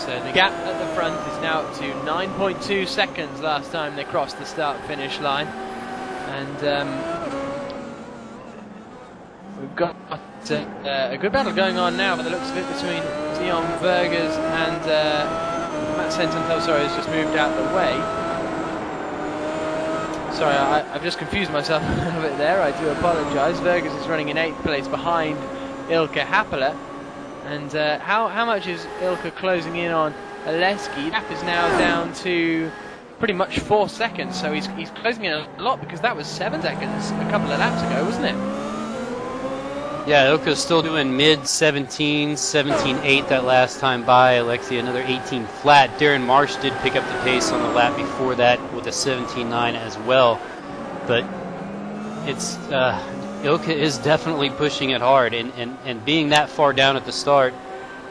So the gap at the front is now up to 9.2 seconds last time they crossed the start-finish line. And we've got a good battle going on now by the looks of it between Dion Vergers and Matt Sententhal. Sorry, has just moved out the way. Sorry, I've just confused myself a little bit there. I do apologise. Vergers is running in 8th place behind Ilkka Happala. And how much is Ilkka closing in on Aleski? The gap is now down to pretty much 4 seconds. So he's closing in a lot, because that was 7 seconds a couple of laps ago, wasn't it? Yeah, Ilkka's still doing mid-17, 17.8 that last time by. Alexi, another 18 flat. Darren Marsh did pick up the pace on the lap before that with a 17.9 as well. But it's Ilkka is definitely pushing it hard, and being that far down at the start,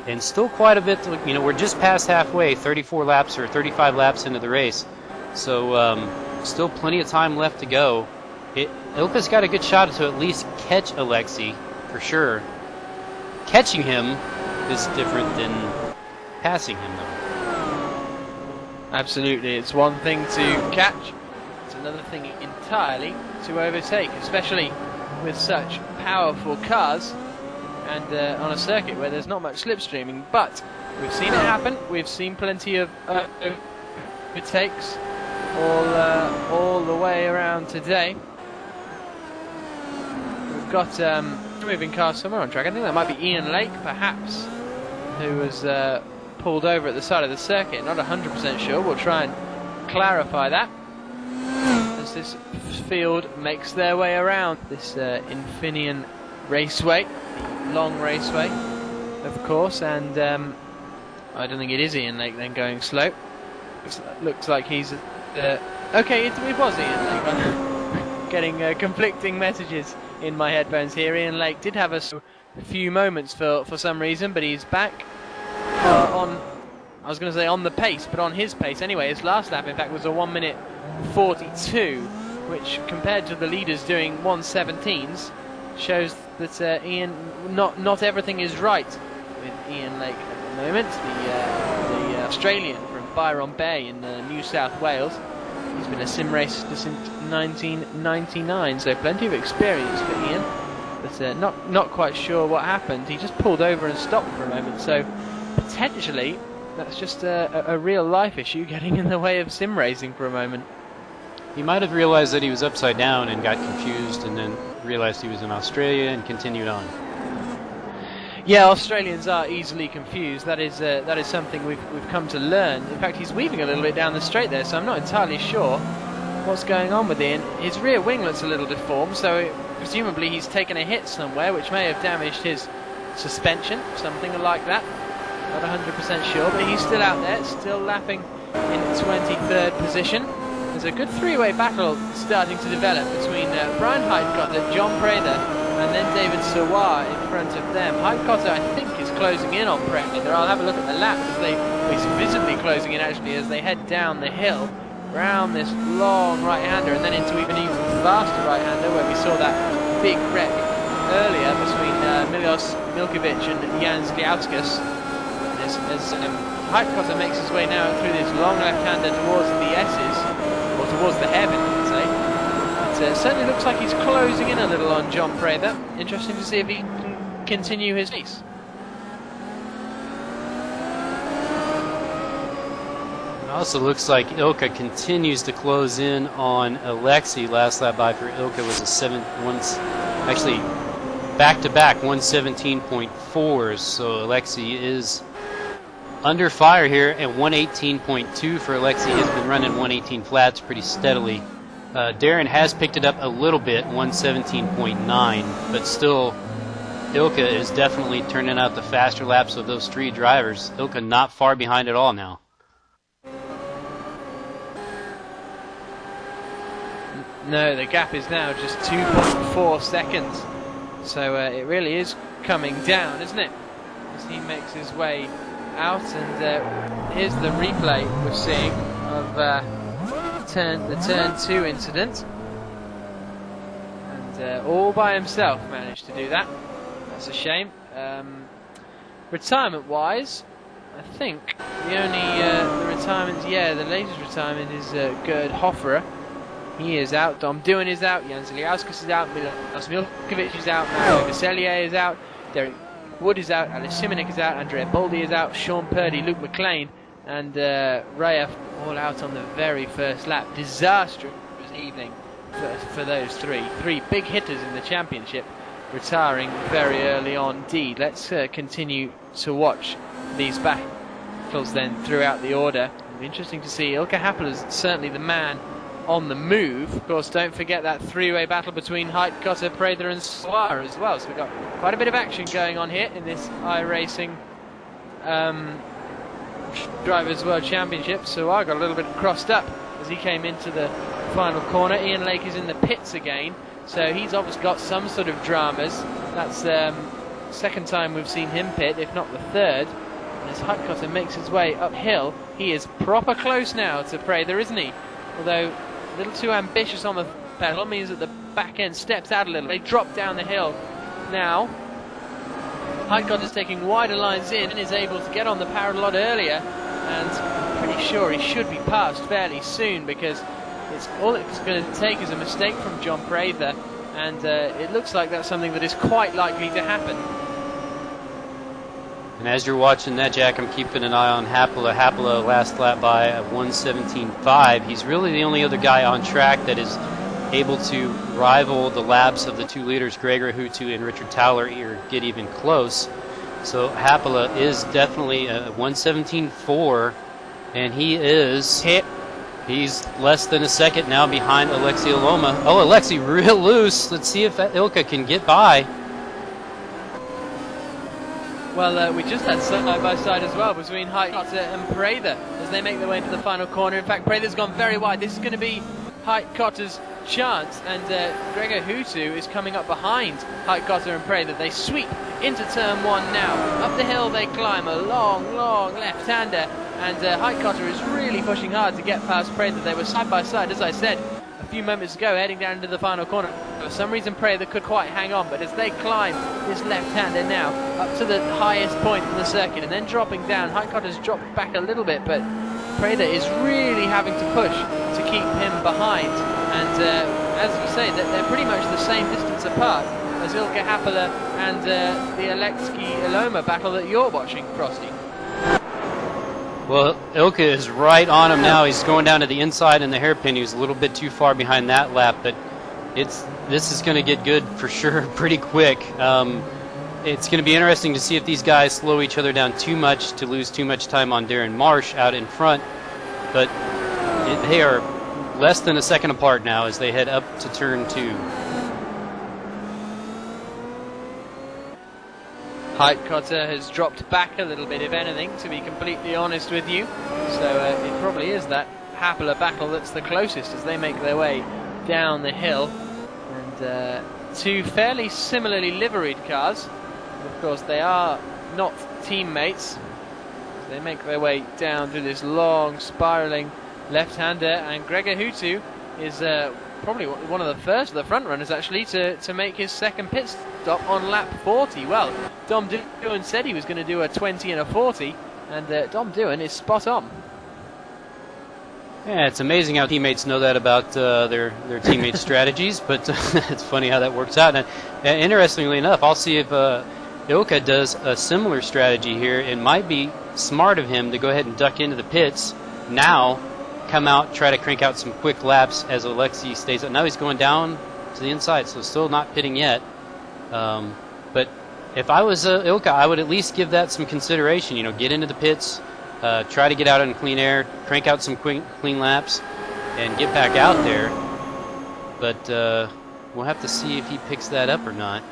and still quite a bit to, we're just past halfway, 34 laps or 35 laps into the race. So still plenty of time left to go. Ilkka's got a good shot to at least catch Alexi. For sure. Catching him is different than passing him, though. Absolutely. It's one thing to catch, it's another thing entirely to overtake, especially with such powerful cars and on a circuit where there's not much slipstreaming. But we've seen it happen. We've seen plenty of overtakes all the way around today. We've got moving car somewhere on track. I think that might be Ian Lake, perhaps, who was pulled over at the side of the circuit. Not 100% sure. We'll try and clarify that as this field makes their way around this Infineon raceway, the long raceway, of course. And I don't think it is Ian Lake then going slow. Looks like he's okay. It was Ian Lake. I'm getting conflicting messages in my headphones here. Ian Lake did have a few moments for some reason, but he's back on, I was going to say on the pace, but on his pace anyway. His last lap, in fact, was a 1 minute 42, which compared to the leaders doing 1:17s shows that Ian, not everything is right with Ian Lake at the moment. The Australian from Byron Bay in New South Wales. He's been a sim racer since 1999, so plenty of experience for Ian, but not quite sure what happened. He just pulled over and stopped for a moment, so potentially that's just a real life issue getting in the way of sim racing for a moment. He might have realized that he was upside down and got confused, and then realized he was in Australia and continued on. Yeah, Australians are easily confused. That is something we've come to learn. In fact, he's weaving a little bit down the straight there, so I'm not entirely sure what's going on with Ian. His rear winglet's a little deformed, so presumably he's taken a hit somewhere, which may have damaged his suspension, something like that. Not 100% sure, but he's still out there, still lapping in 23rd position. There's a good three-way battle starting to develop between Brian Heitkotter, John Prather, and then David Sawar in front of them. Heitkotter, I think, is closing in on Prather. I'll have a look at the lap, because he's visibly closing in actually as they head down the hill, round this long right-hander, and then into even faster right-hander, where we saw that big wreck earlier between Milos Milkovic and Jan Zgliauskas. As Heitkotter makes his way now through this long left-hander towards the S's, or towards the heaven, I would say. It certainly looks like he's closing in a little on John Prather. Interesting to see if he can continue his pace. It also looks like Ilkka continues to close in on Alexi. Last lap by for Ilkka was actually back-to-back 117.4s, so Alexi is under fire here at 118.2 for Alexi. He's been running 118 flats pretty steadily. Darren has picked it up a little bit, 117.9, but still Ilkka is definitely turning out the faster laps of those three drivers. Ilkka not far behind at all now. No, the gap is now just 2.4 seconds. So it really is coming down, isn't it? As he makes his way out, and here's the replay we're seeing of the turn 2 incident, and all by himself managed to do that. That's a shame. Retirement-wise, I think the only the retirement, the latest retirement is Gerd Hofferer. He is out. Dom Duin is out. Jan Ziliauskas is out. Milos Milkovic is out. Mario Vasselier is out. Derek Wood is out. Alice Simonik is out. Andrea Boldi is out. Sean Purdy, Luke McLean, and Raya all out on the very first lap. Disastrous evening for those three big hitters in the championship, retiring very early on indeed. Let's continue to watch these battles then throughout the order. It'll be interesting to see. Ilkka Happel is certainly the man on the move. Of course, don't forget that three-way battle between Heitkotter, Preda and Soir as well. So we've got quite a bit of action going on here in this iRacing Drivers' World Championship. Soir got a little bit crossed up as he came into the final corner. Ian Lake is in the pits again, so he's obviously got some sort of dramas. That's second time we've seen him pit, if not the third. And as Heitkotter makes his way uphill, he is proper close now to Preda, isn't he? Although a little too ambitious on the pedal, means that the back end steps out a little. They drop down the hill now. Heitkotter is taking wider lines in and is able to get on the power a lot earlier, and I'm pretty sure he should be passed fairly soon, because all it's going to take is a mistake from John Prather, and it looks like that's something that is quite likely to happen. And as you're watching that, Jack, I'm keeping an eye on Happela. Happela last lap by 1:17.5. He's really the only other guy on track that is able to rival the laps of the two leaders, Gregor Huttu and Richard Towler, or get even close. So Happela is definitely 1:17.4, and he is hit. He's less than a second now behind Alexei Aloma. Oh, Alexei real loose. Let's see if Ilkka can get by. Well, we just had side by side as well between Heitkotter and Prather as they make their way into the final corner. In fact, Prather's gone very wide. This is going to be Heitkotter's chance, and Gregor Huttu is coming up behind Heitkotter and Prather. They sweep into turn 1 now. Up the hill they climb, a long left-hander, and Heitkotter is really pushing hard to get past Prather. They were side by side, as I said a few moments ago, heading down into the final corner. For some reason, Prather could quite hang on, but as they climb this left-hander now up to the highest point in the circuit and then dropping down, Heitkotter's dropped back a little bit, but Prather is really having to push to keep him behind. And as you say, they're pretty much the same distance apart as Ilkka Happela and the Alexei Aloma battle that you're watching, Frosty. Well, Ilkka is right on him now. He's going down to the inside in the hairpin. He was a little bit too far behind that lap, but this is going to get good for sure pretty quick. It's going to be interesting to see if these guys slow each other down too much to lose too much time on Darren Marsh out in front, but they are less than a second apart now as they head up to turn 2. Heitkotter has dropped back a little bit, if anything, to be completely honest with you. So it probably is that Happela battle that's the closest as they make their way down the hill. And two fairly similarly liveried cars. Of course, they are not teammates. They make their way down through this long, spiralling left-hander, and Gregor Huttu is probably one of the first of the front runners actually to make his second pit stop on lap 40. Well, Dom Duin said he was going to do a 20 and a 40, and Dom Duin is spot on. Yeah, it's amazing how teammates know that about their teammates' strategies, but it's funny how that works out. And interestingly enough, I'll see if Ilkka does a similar strategy here. It might be smart of him to go ahead and duck into the pits now, come out, try to crank out some quick laps as Alexei stays up. Now he's going down to the inside, so still not pitting yet. But if I was Ilkka, I would at least give that some consideration. You know, get into the pits, try to get out in clean air, crank out some clean laps, and get back out there. But we'll have to see if he picks that up or not.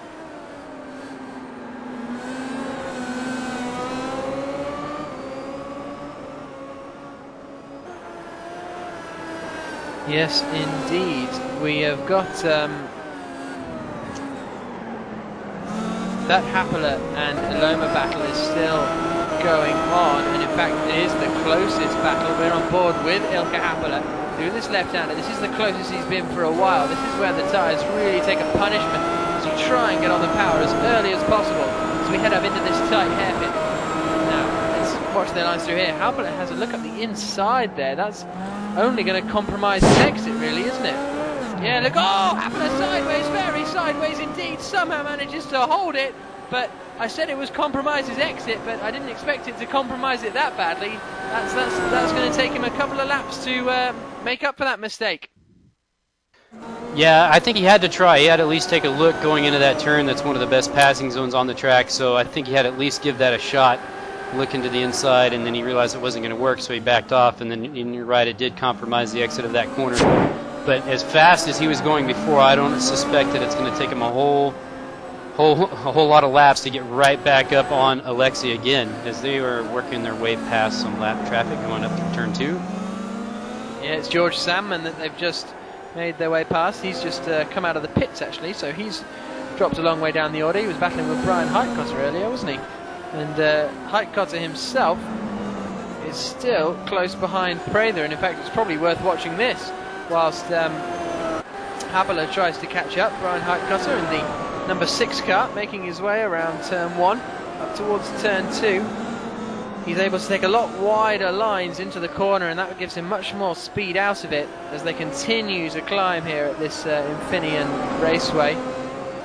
Yes, indeed. We have got that Happela and Aloma battle is still going on, and in fact, it is the closest battle. We're on board with Ilkka Happala doing this left-hander. This is the closest he's been for a while. This is where the tyres really take a punishment as you try and get on the power as early as possible as we head up into this tight hairpin. Now, let's watch their lines through here. Happala has a look up the inside there. That's only going to compromise his exit, really, isn't it? Yeah, look, oh, Happala sideways, very sideways indeed. Somehow manages to hold it, but I said it was compromise his exit, but I didn't expect it to compromise it that badly. That's going to take him a couple of laps to make up for that mistake. Yeah, I think he had to try. He had to at least take a look going into that turn. That's one of the best passing zones on the track, so I think he had to at least give that a shot, look into the inside, and then he realized it wasn't going to work, so he backed off, and then you're right, it did compromise the exit of that corner. But as fast as he was going before, I don't suspect that it's going to take him a whole lot of laps to get right back up on Alexi again, as they were working their way past some lap traffic going up through turn 2. Yeah, it's George Sandman that they've just made their way past. He's just come out of the pits, actually, so he's dropped a long way down the order. He was battling with Brian Heitkotter earlier, wasn't he? And Heitkotter himself is still close behind Prather, and in fact it's probably worth watching this whilst Happala tries to catch up. Brian Heitkotter in the number 6 car making his way around turn 1 up towards turn 2. He's able to take a lot wider lines into the corner, and that gives him much more speed out of it as they continue to climb here at this Infineon raceway.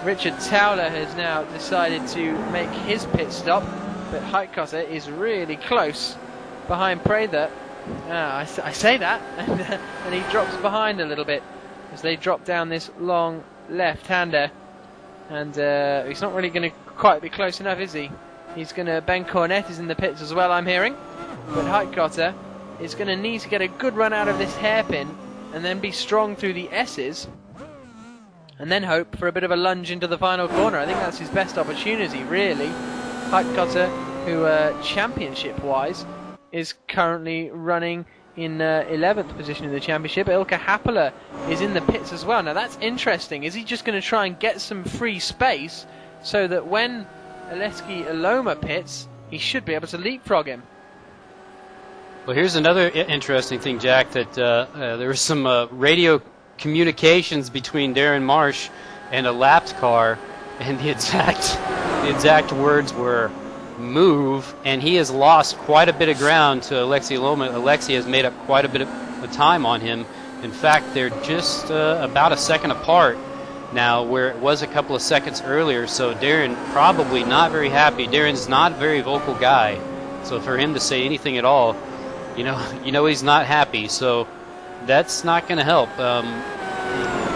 Richard Towler has now decided to make his pit stop, but Heitkotter is really close behind Prather. I say that, and he drops behind a little bit as they drop down this long left-hander. And he's not really going to quite be close enough, is he? He's going to... Ben Cornett is in the pits as well, I'm hearing. But Heitkotter is going to need to get a good run out of this hairpin and then be strong through the S's and then hope for a bit of a lunge into the final corner. I think that's his best opportunity, really. Heitkotter, who championship-wise is currently running in 11th position in the championship. Ilkka Happala is in the pits as well. Now that's interesting. Is he just going to try and get some free space so that when Aleski Aloma pits, he should be able to leapfrog him? Well, here's another interesting thing, Jack, that there was some radio communications between Darren Marsh and a lapped car, and the exact words were move, and he has lost quite a bit of ground to Alexi Aloma. Alexi has made up quite a bit of time on him. In fact, they're just about a second apart now, where it was a couple of seconds earlier, so Darren probably not very happy. Darren's not a very vocal guy, so for him to say anything at all, you know he's not happy, so that's not going to help.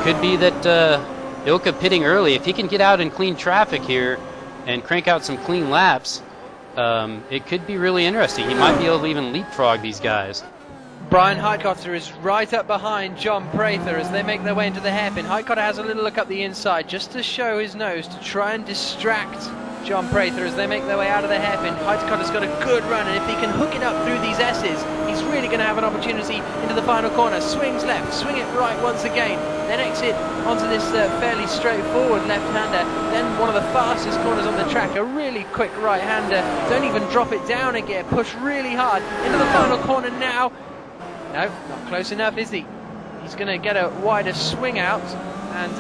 Could be that Ilkka pitting early, if he can get out in clean traffic here and crank out some clean laps, it could be really interesting. He might be able to even leapfrog these guys. Brian Heitkotter is right up behind John Prather as they make their way into the hairpin. Heitkotter has a little look up the inside just to show his nose, to try and distract John Prather as they make their way out of the hairpin. Heitkotter's got a good run, and if he can hook it up through these S's, he's really going to have an opportunity into the final corner. Swings left, swing it right once again, then exit onto this fairly straightforward left-hander, then one of the fastest corners on the track, a really quick right-hander. Don't even drop it down a gear, push really hard into the final corner now. No, not close enough, is he? He's going to get a wider swing out and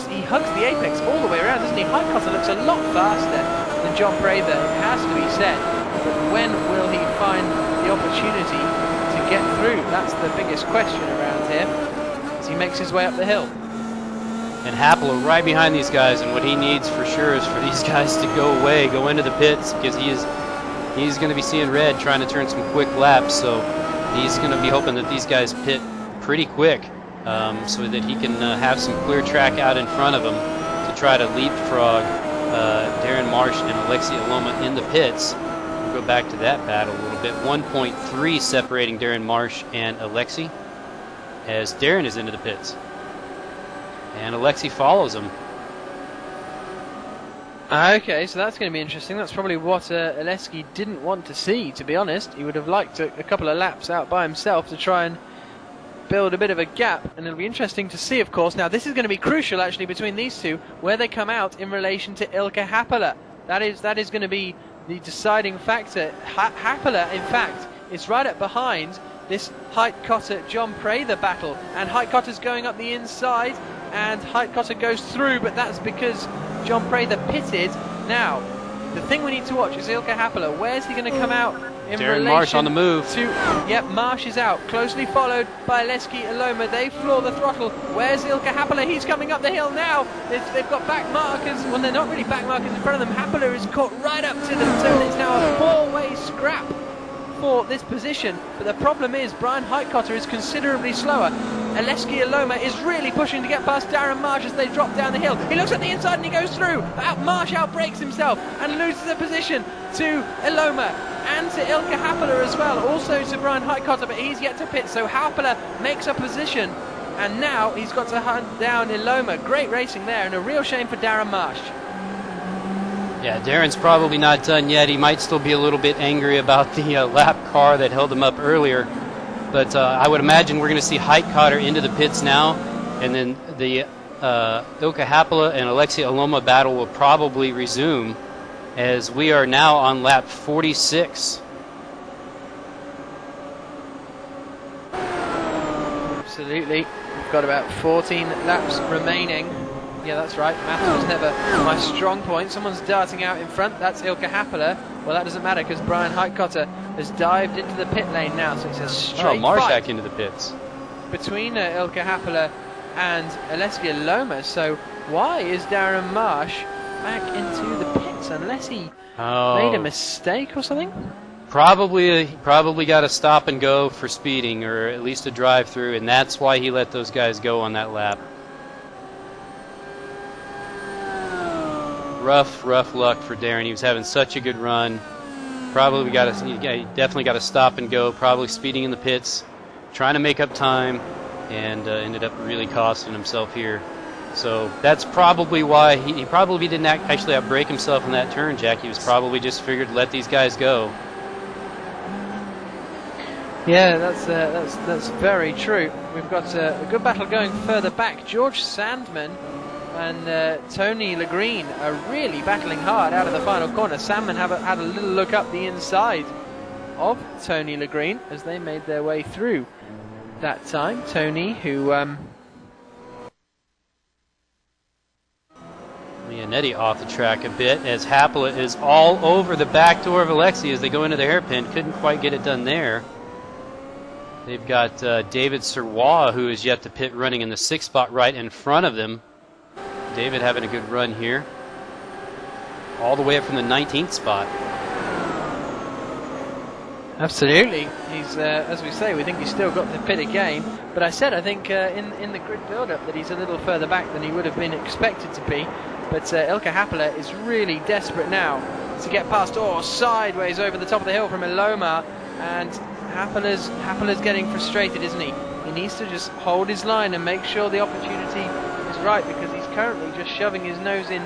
he hugs the apex all the way around, doesn't he? Heitkotter looks a lot faster than John Prather, it has to be said. But when will he find the opportunity to get through? That's the biggest question around here as he makes his way up the hill. And Happala right behind these guys, and what he needs for sure is for these guys to go away, go into the pits, because he's going to be seeing red trying to turn some quick laps, so he's going to be hoping that these guys pit pretty quick so that he can have some clear track out in front of him to try to leapfrog Darren Marsh and Alexi Aloma in the pits. We'll go back to that battle a little bit. 1.3 separating Darren Marsh and Alexi as Darren is into the pits. And Alexi follows him. Okay, so that's going to be interesting. That's probably what Aleski didn't want to see, to be honest. He would have liked a couple of laps out by himself to try and build a bit of a gap, and it'll be interesting to see, of course. Now, this is going to be crucial, actually, between these two, where they come out in relation to Ilkka Happala. That is going to be the deciding factor. Happler, in fact, is right up behind this Huttu John Prather battle, and Huttu's going up the inside, and Huttu goes through, but that's because John Prather pitted. Now, the thing we need to watch is Ilkka Happler. Where's he going to come out in Darren Marsh on the move. Yep, Marsh is out, closely followed by Aleski Aloma. They floor the throttle. Where's Ilkka Happler? He's coming up the hill now. They've got back markers. Well, they're not really back markers in front of them. Happler is caught right up to them, so it's now a four-way scrap for this position. But the problem is Brian Huttu is considerably slower. Aleski Aloma is really pushing to get past Darren Marsh as they drop down the hill. He looks at the inside and he goes through. Marsh outbreaks himself and loses the position to Aloma and to Ilkka Happler as well. Also to Brian Huttu, but he's yet to pit. So Happler makes a position, and now he's got to hunt down Aloma. Great racing there, and a real shame for Darren Marsh. Yeah, Darren's probably not done yet. He might still be a little bit angry about the lap car that held him up earlier. But I would imagine we're going to see Huttu into the pits now, and then the Ilkka Happler and Aleksi Aloma battle will probably resume, as we are now on lap 46. Absolutely. We've got about 14 laps remaining. Yeah, that's right. Maths was never my strong point. Someone's darting out in front. That's Ilkka Happler. Well, that doesn't matter because Brian Huttu has dived into the pit lane now, so it's a straight Marsh fight back into the pits between Ilkka Happler and Aleski Aloma. So why is Darren Marsh back into the pits unless he made a mistake or something? Probably got a stop and go for speeding, or at least a drive through, and that's why he let those guys go on that lap. Rough luck for Darren. He was having such a good run. He definitely got to stop and go. Probably speeding in the pits, trying to make up time, and ended up really costing himself here. So that's probably why he probably didn't actually outbrake himself in that turn, Jack. He was probably just figured let these guys go. Yeah, that's very true. We've got a good battle going further back. George Sandman and Tony Legreen are really battling hard out of the final corner. Sandman had a little look up the inside of Tony Legreen as they made their way through that time. Tony, who Leonetti off the track a bit, as Happler is all over the back door of Aleksi as they go into the hairpin. Couldn't quite get it done there. They've got David Serwa, who is yet to pit, running in the 6th spot right in front of them. David having a good run here, all the way up from the 19th spot. Absolutely. He's, as we say, we think he's still got the pit again. But I think in the grid build-up that he's a little further back than he would have been expected to be. But Ilkka Happler is really desperate now to get past, sideways over the top of the hill from Aloma. And Happler's getting frustrated, isn't he? He needs to just hold his line and make sure the opportunity is right, because he's currently just shoving his nose in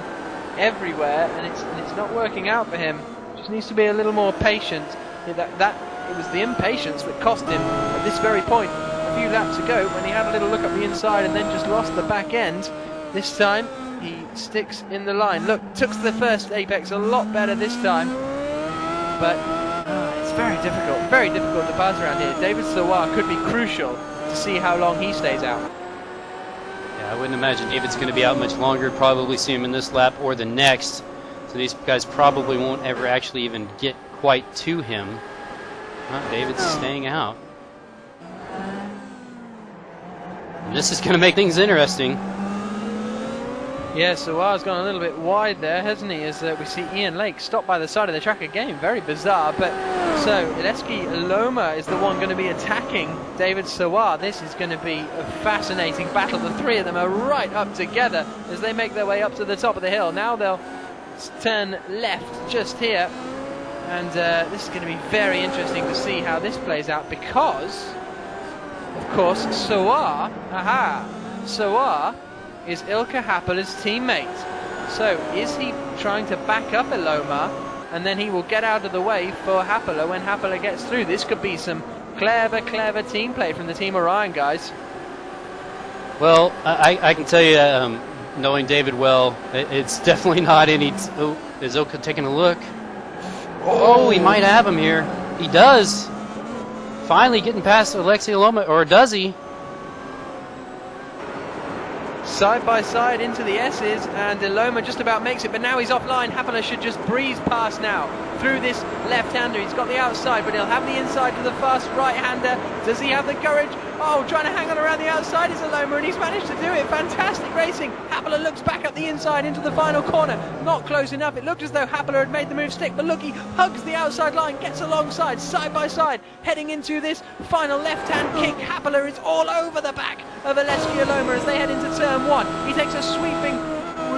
everywhere, and it's not working out for him. Just needs to be a little more patient. It was the impatience that cost him at this very point a few laps ago, when he had a little look up the inside and then just lost the back end. This time he sticks in the line. Look, took the first apex a lot better this time, but it's very difficult to pass around here. David Sawar could be crucial to see how long he stays out. Yeah, I wouldn't imagine David's going to be out much longer. Probably see him in this lap or the next. So these guys probably won't ever actually even get quite to him. David's staying out. And this is going to make things interesting. Yeah, Sawar's gone a little bit wide there, hasn't he? As we see Ian Lake stopped by the side of the track again. Very bizarre. But so Aleski Aloma is the one going to be attacking David Sawar. This is going to be a fascinating battle. The three of them are right up together as they make their way up to the top of the hill. Now they'll turn left just here. And this is going to be very interesting to see how this plays out, because, of course, Sawar is Ilkka Happler's teammate. So is he trying to back up Aloma, and then he will get out of the way for Happler when Happler gets through? This could be some clever team play from the Team Orion guys. Well, I can tell you, knowing David well, it's definitely not any... is Ilkka taking a look? Oh, he might have him here. He does. Finally getting past Alexei Loma, or does he? Side by side into the S's, and Loma just about makes it, but now he's offline. Happler should just breeze past now through this left-hander. He's got the outside, but he'll have the inside for the fast right-hander. Does he have the courage? Oh, trying to hang on around the outside is Loma, and he's managed to do it. Fantastic racing. Happler looks back up the inside into the final corner. Not close enough. It looked as though Happler had made the move stick, but look, he hugs the outside line, gets alongside, side by side, heading into this final left-hand kick. Happler is all over the back of Alexei Loma as they head into turn one. He takes a sweeping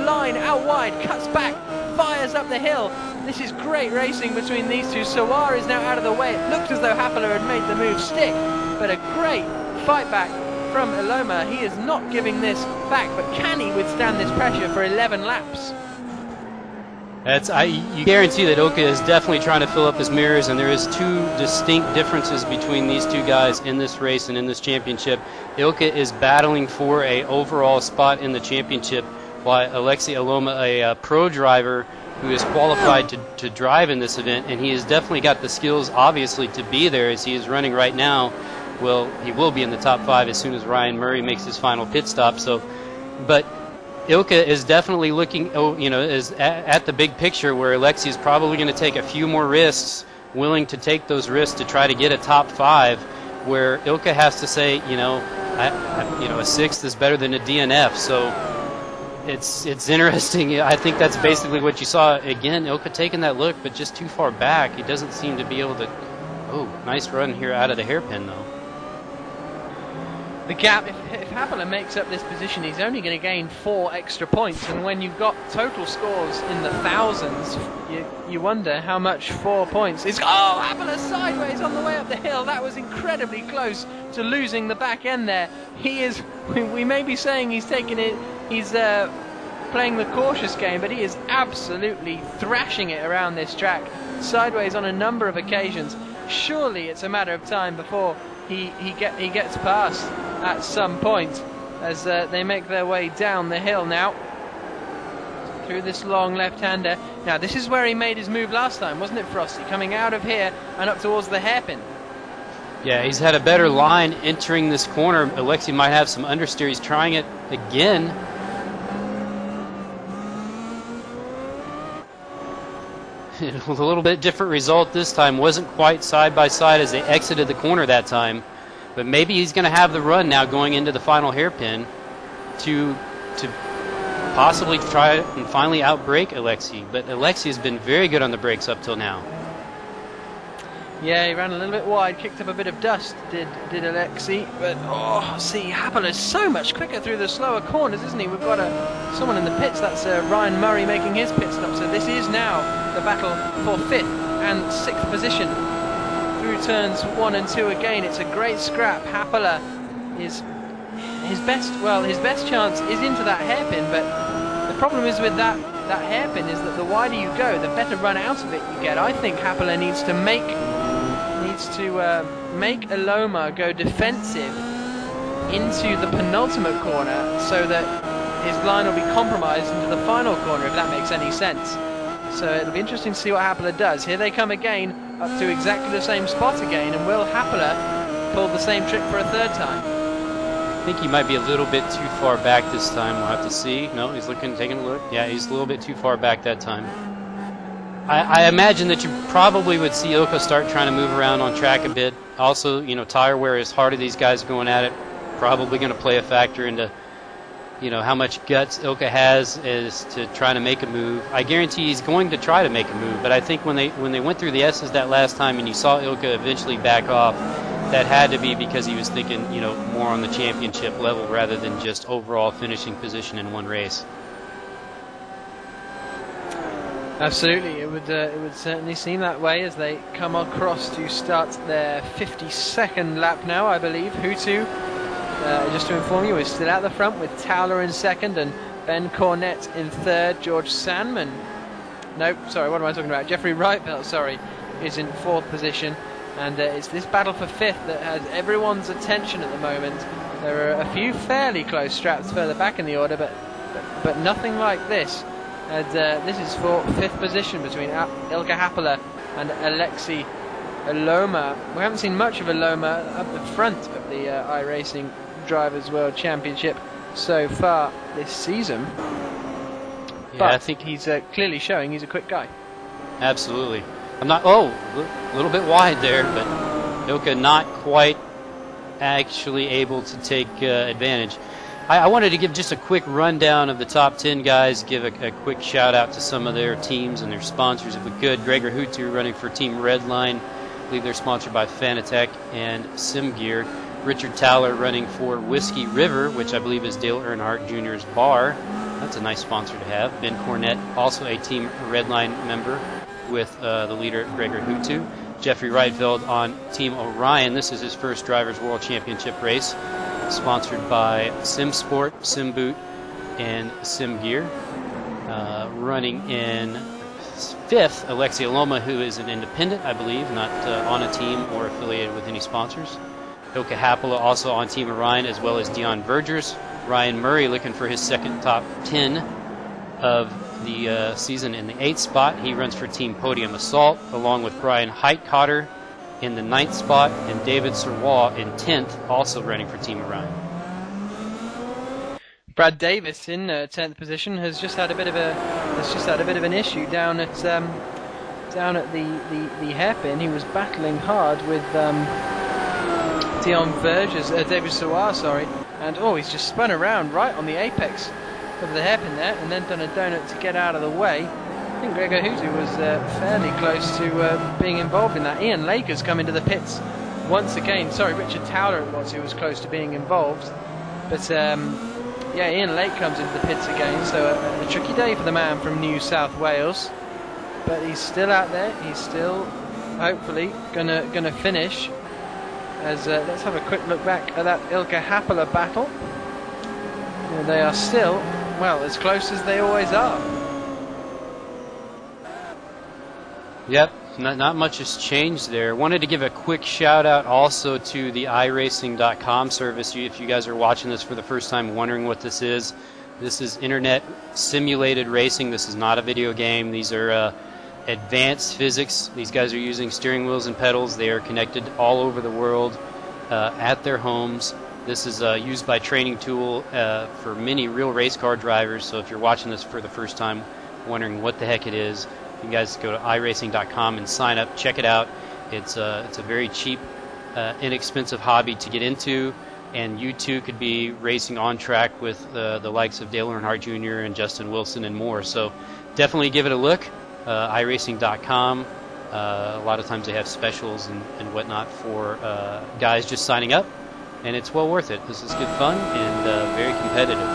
line out wide, cuts back, fires up the hill. This is great racing between these two. Sawar is now out of the way. It looked as though Happler had made the move stick, but a great fight back from Loma. He is not giving this back, but can he withstand this pressure for 11 laps? You guarantee that Ilka is definitely trying to fill up his mirrors, and there is two distinct differences between these two guys in this race and in this championship. Ilka is battling for a overall spot in the championship, while Alexei Loma, a pro driver who is qualified to drive in this event, and he has definitely got the skills, obviously, to be there as he is running right now. Well, he will be in the top 5 as soon as Ryan Murray makes his final pit stop. But Ilka is definitely looking, is at the big picture, where Alexei is probably going to take a few more risks, willing to take those risks to try to get a top 5, where Ilka has to say, a 6th is better than a DNF. So it's interesting. I think that's basically what you saw. Again, Ilka taking that look, but just too far back. He doesn't seem to be able to. Oh, nice run here out of the hairpin, though. The gap, if Happler makes up this position, he's only going to gain 4 extra points, and when you've got total scores in the thousands, you wonder how much 4 points is. Oh, Happler sideways on the way up the hill. That was incredibly close to losing the back end there. He is, we may be saying he's taking it, he's playing the cautious game, but he is absolutely thrashing it around this track, sideways on a number of occasions. Surely it's a matter of time before he gets past at some point as they make their way down the hill now through this long left-hander. Now this is where he made his move last time, wasn't it, Frosty? Coming out of here and up towards the hairpin. Yeah, he's had a better line entering this corner. Alexei might have some understeer. He's trying it again. A little bit different result this time. Wasn't quite side by side as they exited the corner that time, but maybe he's going to have the run now going into the final hairpin to possibly try and finally outbrake Alexei. But Alexei has been very good on the brakes up till now. Yeah, he ran a little bit wide, kicked up a bit of dust, did Alexei. But, see, Happler is so much quicker through the slower corners, isn't he? We've got someone in the pits. That's Ryan Murray making his pit stop. So this is now the battle for 5th and 6th position through turns 1 and 2 again. It's a great scrap. Happler is his best chance is into that hairpin, but the problem is with that hairpin is that the wider you go, the better run out of it you get. I think Happler needs to make Loma go defensive into the penultimate corner so that his line will be compromised into the final corner, if that makes any sense. So it'll be interesting to see what Happler does. Here they come again, up to exactly the same spot again, and will Happler pull the same trick for a 3rd time? I think he might be a little bit too far back this time. We'll have to see. No, he's taking a look. Yeah, he's a little bit too far back that time. I imagine that you probably would see Ilka start trying to move around on track a bit. Also, tire wear, as hard as these guys are going at it, probably going to play a factor into, how much guts Ilka has as to trying to make a move. I guarantee he's going to try to make a move, but I think when they went through the S's that last time and you saw Ilka eventually back off, that had to be because he was thinking, more on the championship level rather than just overall finishing position in one race. Absolutely, it would certainly seem that way as they come across to start their 52nd lap now, I believe. Huttu, just to inform you, is still out the front with Towler in 2nd and Ben Cornett in 3rd. George Sandman, nope, sorry, what am I talking about? Jeffrey Wrightbelt, sorry, is in 4th position. And it's this battle for 5th that has everyone's attention at the moment. There are a few fairly close straps further back in the order, but nothing like this. And this is for 5th position between Ilka Happler and Alexei Aloma. We haven't seen much of Aloma at the front of the iRacing Drivers' World Championship so far this season. Yeah, But I think he's clearly showing he's a quick guy. absolutely. I'm not. Oh, a little bit wide there, but Ilka not quite actually able to take advantage. I wanted to give just a quick rundown of the top 10 guys, give a quick shout out to some of their teams and their sponsors if we could. Gregor Huttu running for Team Redline. I believe they're sponsored by Fanatec and SimGear. Richard Towler running for Whiskey River, which I believe is Dale Earnhardt Jr.'s bar. That's a nice sponsor to have. Ben Cornett, also a Team Redline member with the leader Gregor Huttu. Jeffrey Reitfeld on Team Orion. This is his first Drivers' World Championship race, sponsored by SimSport, SimBoot, and SimGear. Running in fifth, Alexei Aloma, who is an independent, I believe, not on a team or affiliated with any sponsors. Ilka Happala also on Team Orion, as well as Dion Vergers. Ryan Murray looking for his second top 10 of the season in the 8th spot. He runs for Team Podium Assault, along with Brian Heitkotter in the 9th spot, and David Serwa in 10th, also running for Team Orion. Brad Davis in 10th position has just had a bit of an issue down at the hairpin. He was battling hard with Dion Vergers, David Serwa, sorry, and he's just spun around right on the apex of the hairpin there, and then done a donut to get out of the way. I think Gregor Huttu was fairly close to being involved in that. Ian Laker's come into the pits once again. Sorry, Richard Towler it was who was close to being involved. But yeah, Ian Lake comes into the pits again, so a tricky day for the man from New South Wales. But he's still out there. He's still hopefully gonna finish. As let's have a quick look back at that Ilka Happala battle. They are still, well, as close as they always are. Yep, not much has changed there. Wanted to give a quick shout out also to the iRacing.com service. If you guys are watching this for the first time, wondering what this is internet simulated racing. This is not a video game. These are advanced physics. These guys are using steering wheels and pedals. They are connected all over the world at their homes. This is used by Training Tool for many real race car drivers. So if you're watching this for the first time, wondering what the heck it is, you guys go to iRacing.com and sign up. Check it out. It's a very cheap, inexpensive hobby to get into, and you too could be racing on track with the likes of Dale Earnhardt Jr. and Justin Wilson and more. So definitely give it a look. iRacing.com. A lot of times they have specials and whatnot for guys just signing up, and it's well worth it. This is good fun and very competitive.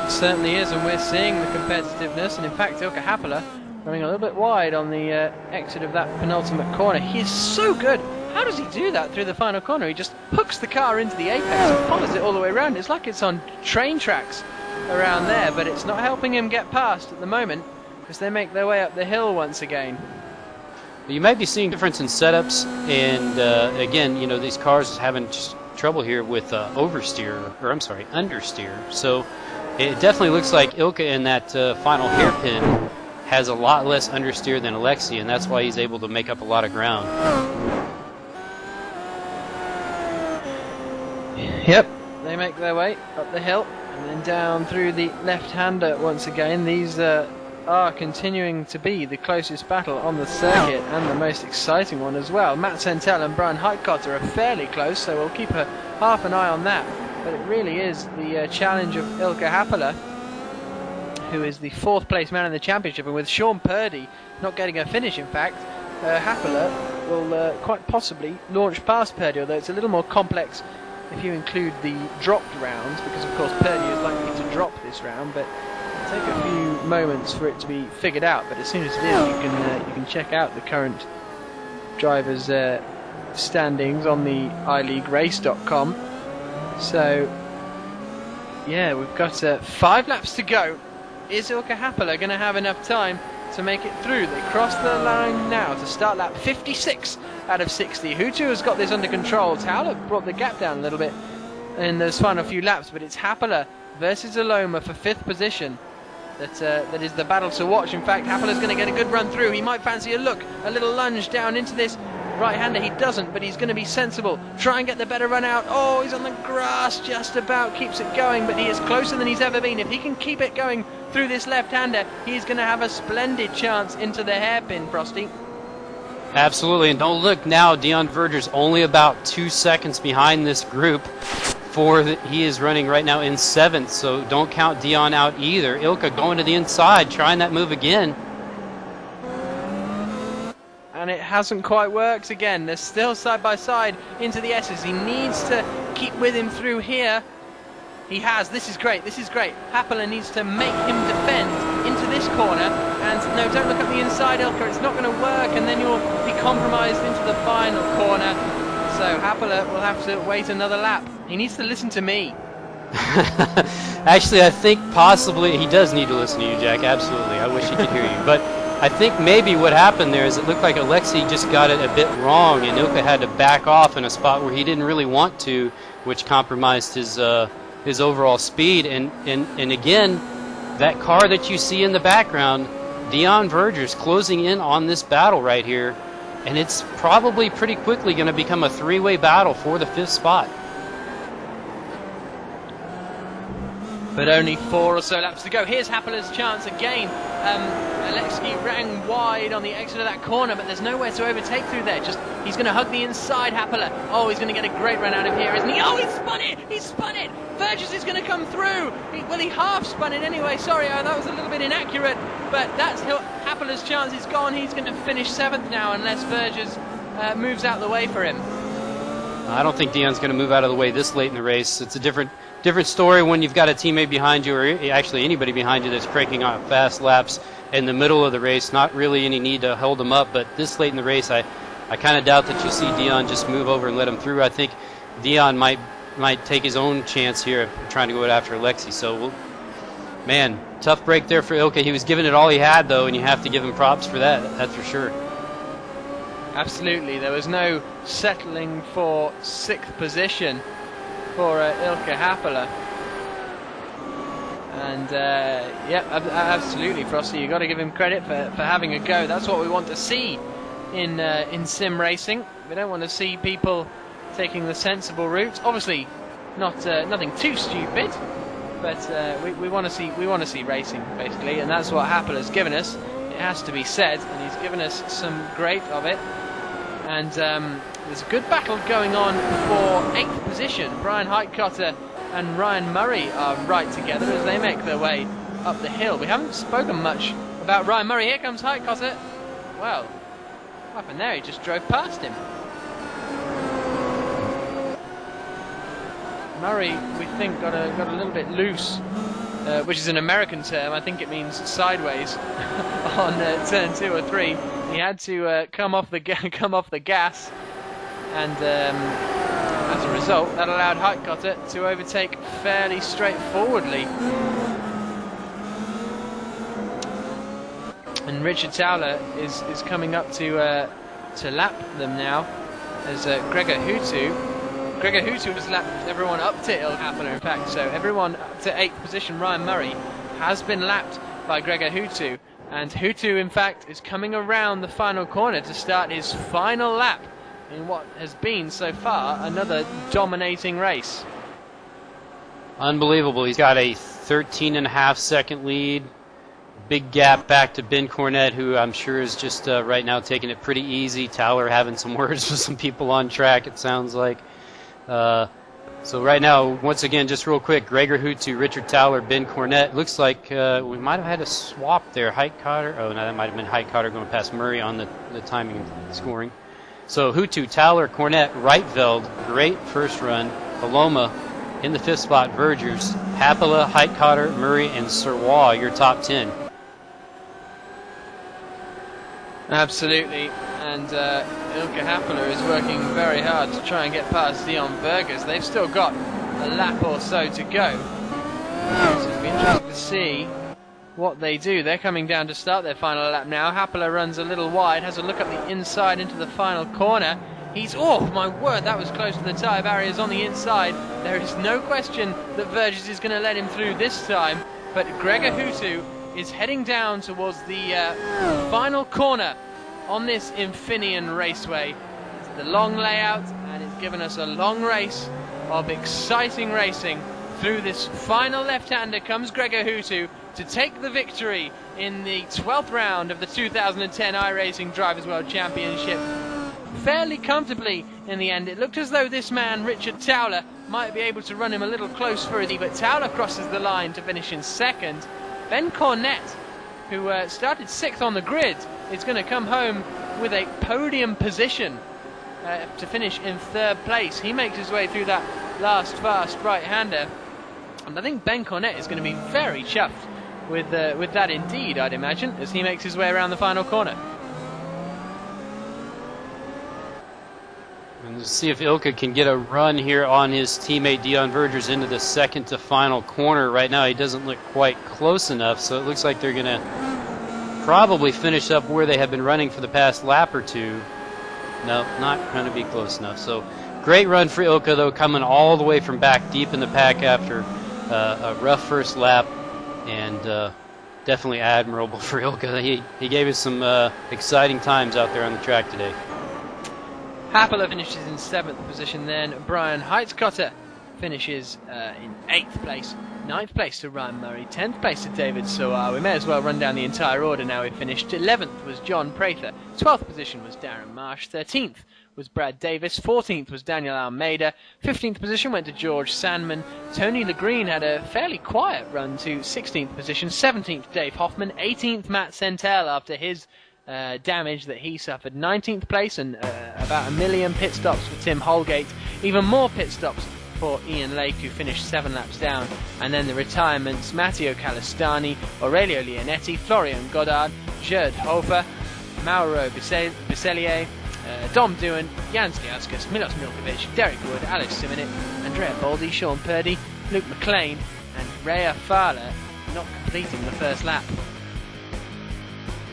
Certainly is, and we're seeing the competitiveness. And in fact, Ilka Happala running a little bit wide on the exit of that penultimate corner. He is so good. How does he do that through the final corner? He just hooks the car into the apex and follows it all the way around. It's like it's on train tracks around there, but it's not helping him get past at the moment as they make their way up the hill once again. You might be seeing difference in setups, and again, these cars having trouble here with understeer. So it definitely looks like Ilka in that final hairpin has a lot less understeer than Alexei, and that's why he's able to make up a lot of ground. Yep, they make their way up the hill and then down through the left-hander once again. These are continuing to be the closest battle on the circuit and the most exciting one as well. Matt Sentel and Brian Heitkotter are fairly close, so we'll keep half an eye on that. But it really is the challenge of Ilka Happala, who is the 4th place man in the championship, and with Sean Purdy not getting a finish, in fact, Happala will quite possibly launch past Purdy, although it's a little more complex if you include the dropped rounds, because of course Purdy is likely to drop this round, but it'll take a few moments for it to be figured out. But as soon as it is, you can check out the current drivers' standings on the iLeagueRace.com. So yeah, we've got 5 laps to go. Is Ilka Happala going to have enough time to make it through? They cross the line now to start lap 56 out of 60. Huttu has got this under control. Towler brought the gap down a little bit in those final few laps, but it's Happala versus Aloma for 5th position. that is the battle to watch. In fact, Happela's going to get a good run through. He might fancy a little lunge down into this right-hander. He doesn't, but he's going to be sensible. Try and get the better run out. Oh, he's on the grass, just about keeps it going, but he is closer than he's ever been. If he can keep it going through this left-hander, he's going to have a splendid chance into the hairpin, Frosty. Absolutely, and don't look now, Dion Verger's only about 2 seconds behind this group. He is running right now in 7th, so don't count Dion out either. Ilka going to the inside, trying that move again. And it hasn't quite worked again. They're still side by side into the S's. He needs to keep with him through here. He has. This is great. This is great. Happela needs to make him defend into this corner. And no, don't look up the inside, Ilka. It's not going to work. And then you'll be compromised into the final corner. So Happela will have to wait another lap. He needs to listen to me. Actually, I think possibly he does need to listen to you, Jack. Absolutely. I wish he could hear you. But I think maybe what happened there is it looked like Alexei just got it a bit wrong, and Ilka had to back off in a spot where he didn't really want to, which compromised his overall speed. And again, that car that you see in the background, Dion Verger's closing in on this battle right here, and it's probably pretty quickly going to become a three-way battle for the 5th spot. But only 4 or so laps to go. Here's Happela's chance again. Alexei rang wide on the exit of that corner, but there's nowhere to overtake through there. He's going to hug the inside, Happela. Oh, he's going to get a great run out of here, isn't he? Oh, he spun it! He spun it! Verges is going to come through. He half spun it anyway. Sorry, that was a little bit inaccurate, but that's Happela's chance is gone. He's going to finish 7th now unless Verges moves out the way for him. I don't think Dion's going to move out of the way this late in the race. It's a different story when you've got a teammate behind you, or actually anybody behind you that's cranking out fast laps in the middle of the race. Not really any need to hold them up, but this late in the race, I kind of doubt that you see Dion just move over and let him through. I think Dion might take his own chance here of trying to go after Alexei. So, man, tough break there for Ilka. He was giving it all he had, though, and you have to give him props for that. That's for sure. Absolutely. There was no settling for 6th position for Ilka Happela. And yeah, absolutely, Frosty. You've got to give him credit for having a go. That's what we want to see in sim racing. We don't want to see people taking the sensible route. Obviously, nothing too stupid, but we want to see racing basically, and that's what Happela's given us. It has to be said, and he's given us some great of it. And there's a good battle going on for 8th position. Brian Heitkotter and Ryan Murray are right together as they make their way up the hill. We haven't spoken much about Ryan Murray. Here comes Heitkotter. Well, what happened there? He just drove past him. Murray, we think, got a little bit loose, which is an American term. I think it means sideways on turn 2 or 3. He had to come off the gas, and as a result, that allowed Heitkotter to overtake fairly straightforwardly. And Richard Towler is coming up to lap them now, as Gregor Huttu. Gregor Huttu has lapped everyone up to Ilka Happela, in fact, so everyone up to 8th position, Ryan Murray, has been lapped by Gregor Huttu. And Huttu, in fact, is coming around the final corner to start his final lap in what has been, so far, another dominating race. Unbelievable. He's got a 13.5 second lead. Big gap back to Ben Cornett, who I'm sure is just right now taking it pretty easy. Towler having some words with some people on track, it sounds like. So right now, once again, just real quick, Gregor Huttu, Richard Towler, Ben Cornett. Looks like we might have had a swap there. Heitkotter. Oh, no, that might have been Heitkotter going past Murray on the timing of scoring. So Huttu, Towler, Cornett, Reitveld, great first run. Paloma in the 5th spot. Vergers, Happela, Heitkotter, Murray, and Serrois, your top 10. Absolutely, and Ilka Happela is working very hard to try and get past Dion Vergers. They've still got a lap or so to go, so it'll be interesting to see what they do. They're coming down to start their final lap now. Happela runs a little wide, has a look up the inside into the final corner. Oh my word, that was close to the tyre barriers on the inside. There is no question that Vergers is going to let him through this time, but Gregor Huttu is heading down towards the final corner on this Infineon raceway. It's the long layout, and it's given us a long race of exciting racing. Through this final left-hander comes Gregor Huttu to take the victory in the 12th round of the 2010 iRacing Drivers' World Championship. Fairly comfortably in the end. It looked as though this man, Richard Towler, might be able to run him a little close for it, but Towler crosses the line to finish in second. Ben Cornett, who started 6th on the grid, is going to come home with a podium position to finish in 3rd place. He makes his way through that last fast right-hander, and I think Ben Cornett is going to be very chuffed with that indeed, I'd imagine, as he makes his way around the final corner. And to see if Ilka can get a run here on his teammate Dion Vergers into the second to final corner. Right now he doesn't look quite close enough, so it looks like they're going to probably finish up where they have been running for the past lap or two. No, not going to be close enough. So great run for Ilka, though, coming all the way from back deep in the pack after a rough first lap, and definitely admirable for Ilka. He gave us some exciting times out there on the track today. Happela finishes in 7th position then. Brian Heitzkotter finishes in 8th place. 9th place to Ryan Murray. 10th place to David Soar. We may as well run down the entire order now. We finished. 11th was John Prather. 12th position was Darren Marsh. 13th was Brad Davis. 14th was Daniel Almeida. 15th position went to George Sandman. Tony LeGreen had a fairly quiet run to 16th position. 17th Dave Hoffman. 18th Matt Sentel after his damage that he suffered. 19th place, and about 1 million pit stops for Tim Holgate. Even more pit stops for Ian Lake, who finished 7 laps down. And then the retirements: Matteo Calistani, Aurelio Leonetti, Florian Goddard, Gerd Hofer, Mauro Biselier, Dom Doohan, Jan Sliauskas, Milos Milkovic, Derek Wood, Alex Simonet, Andrea Baldi, Sean Purdy, Luke McLean, and Rhea Fowler not completing the first lap.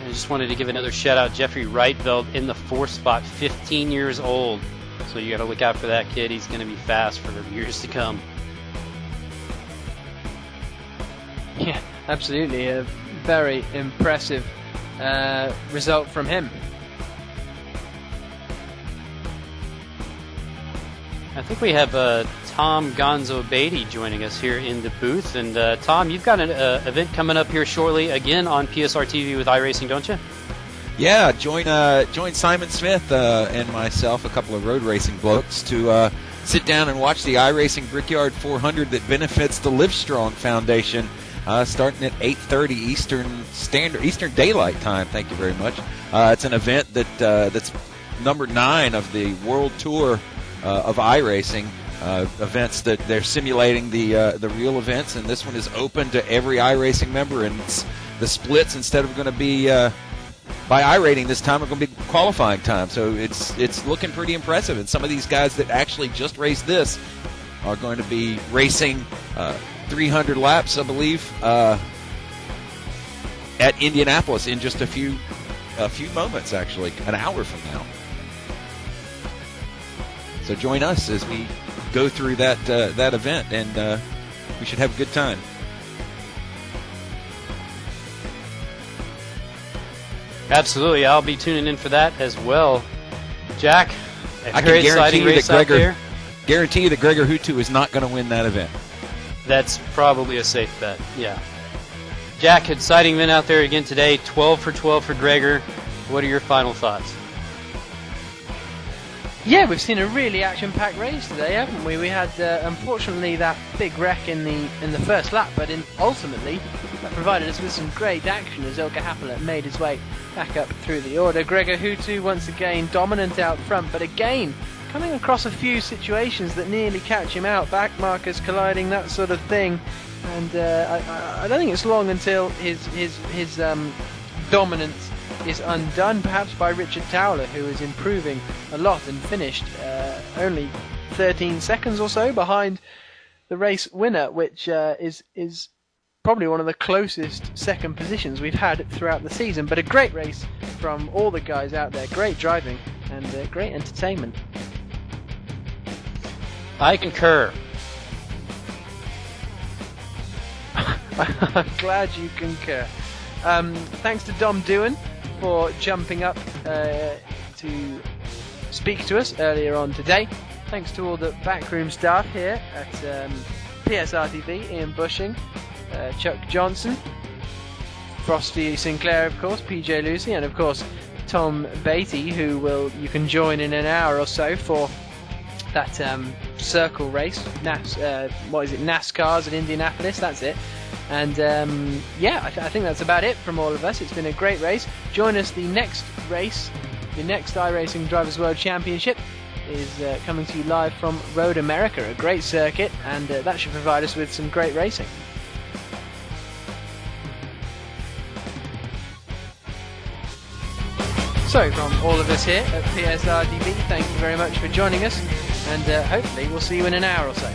I just wanted to give another shout out. Jeffrey Reitveld in the 4th spot, 15 years old. So you got to look out for that kid. He's going to be fast for the years to come. Yeah, absolutely. A very impressive result from him. I think we have Tom Gonzo Beatty joining us here in the booth. And Tom, you've got an event coming up here shortly, again on PSR TV with iRacing, don't you? Yeah, join Simon Smith and myself, a couple of road racing blokes, to sit down and watch the iRacing Brickyard 400 that benefits the Livestrong Foundation, starting at 8:30 Eastern Daylight Time. Thank you very much. It's an event that's number 9 of the World Tour of iRacing events that they're simulating the real events, and this one is open to every iRacing member. And the splits, instead of going to be by iRating this time, are going to be qualifying time. So it's looking pretty impressive. And some of these guys that actually just raced this are going to be racing 300 laps, I believe, at Indianapolis in just a few moments, actually, an hour from now. So join us as we go through that event, and we should have a good time. Absolutely, I'll be tuning in for that as well. Jack, I can guarantee you that Gregor Huttu is not going to win that event. That's probably a safe bet, yeah. Jack, exciting event out there again today, 12 for 12 for Gregor. What are your final thoughts? Yeah, we've seen a really action-packed race today, haven't we? We had, unfortunately, that big wreck in the first lap, but ultimately that provided us with some great action as Ilka Happela made his way back up through the order. Gregor Huttu once again dominant out front, but again coming across a few situations that nearly catch him out, back markers colliding, that sort of thing. And I don't think it's long until his dominance is undone, perhaps by Richard Towler, who is improving a lot and finished only 13 seconds or so behind the race winner, which is probably one of the closest second positions we've had throughout the season. But a great race from all the guys out there, great driving and great entertainment. I concur. I'm glad you concur. Thanks to Dom Doohan for jumping up to speak to us earlier on today. Thanks to all the backroom staff here at PSRTV, Ian Bushing, Chuck Johnson, Frosty Sinclair, of course, PJ Lucy, and of course Tom Beatty, who you can join in an hour or so for that circle race. NASCAR's in Indianapolis, that's it. And I think that's about it from all of us. It's been a great race. Join us the next race. The next iRacing Drivers' World Championship is coming to you live from Road America, a great circuit, and that should provide us with some great racing. So, from all of us here at PSRDB, thank you very much for joining us, and hopefully we'll see you in an hour or so.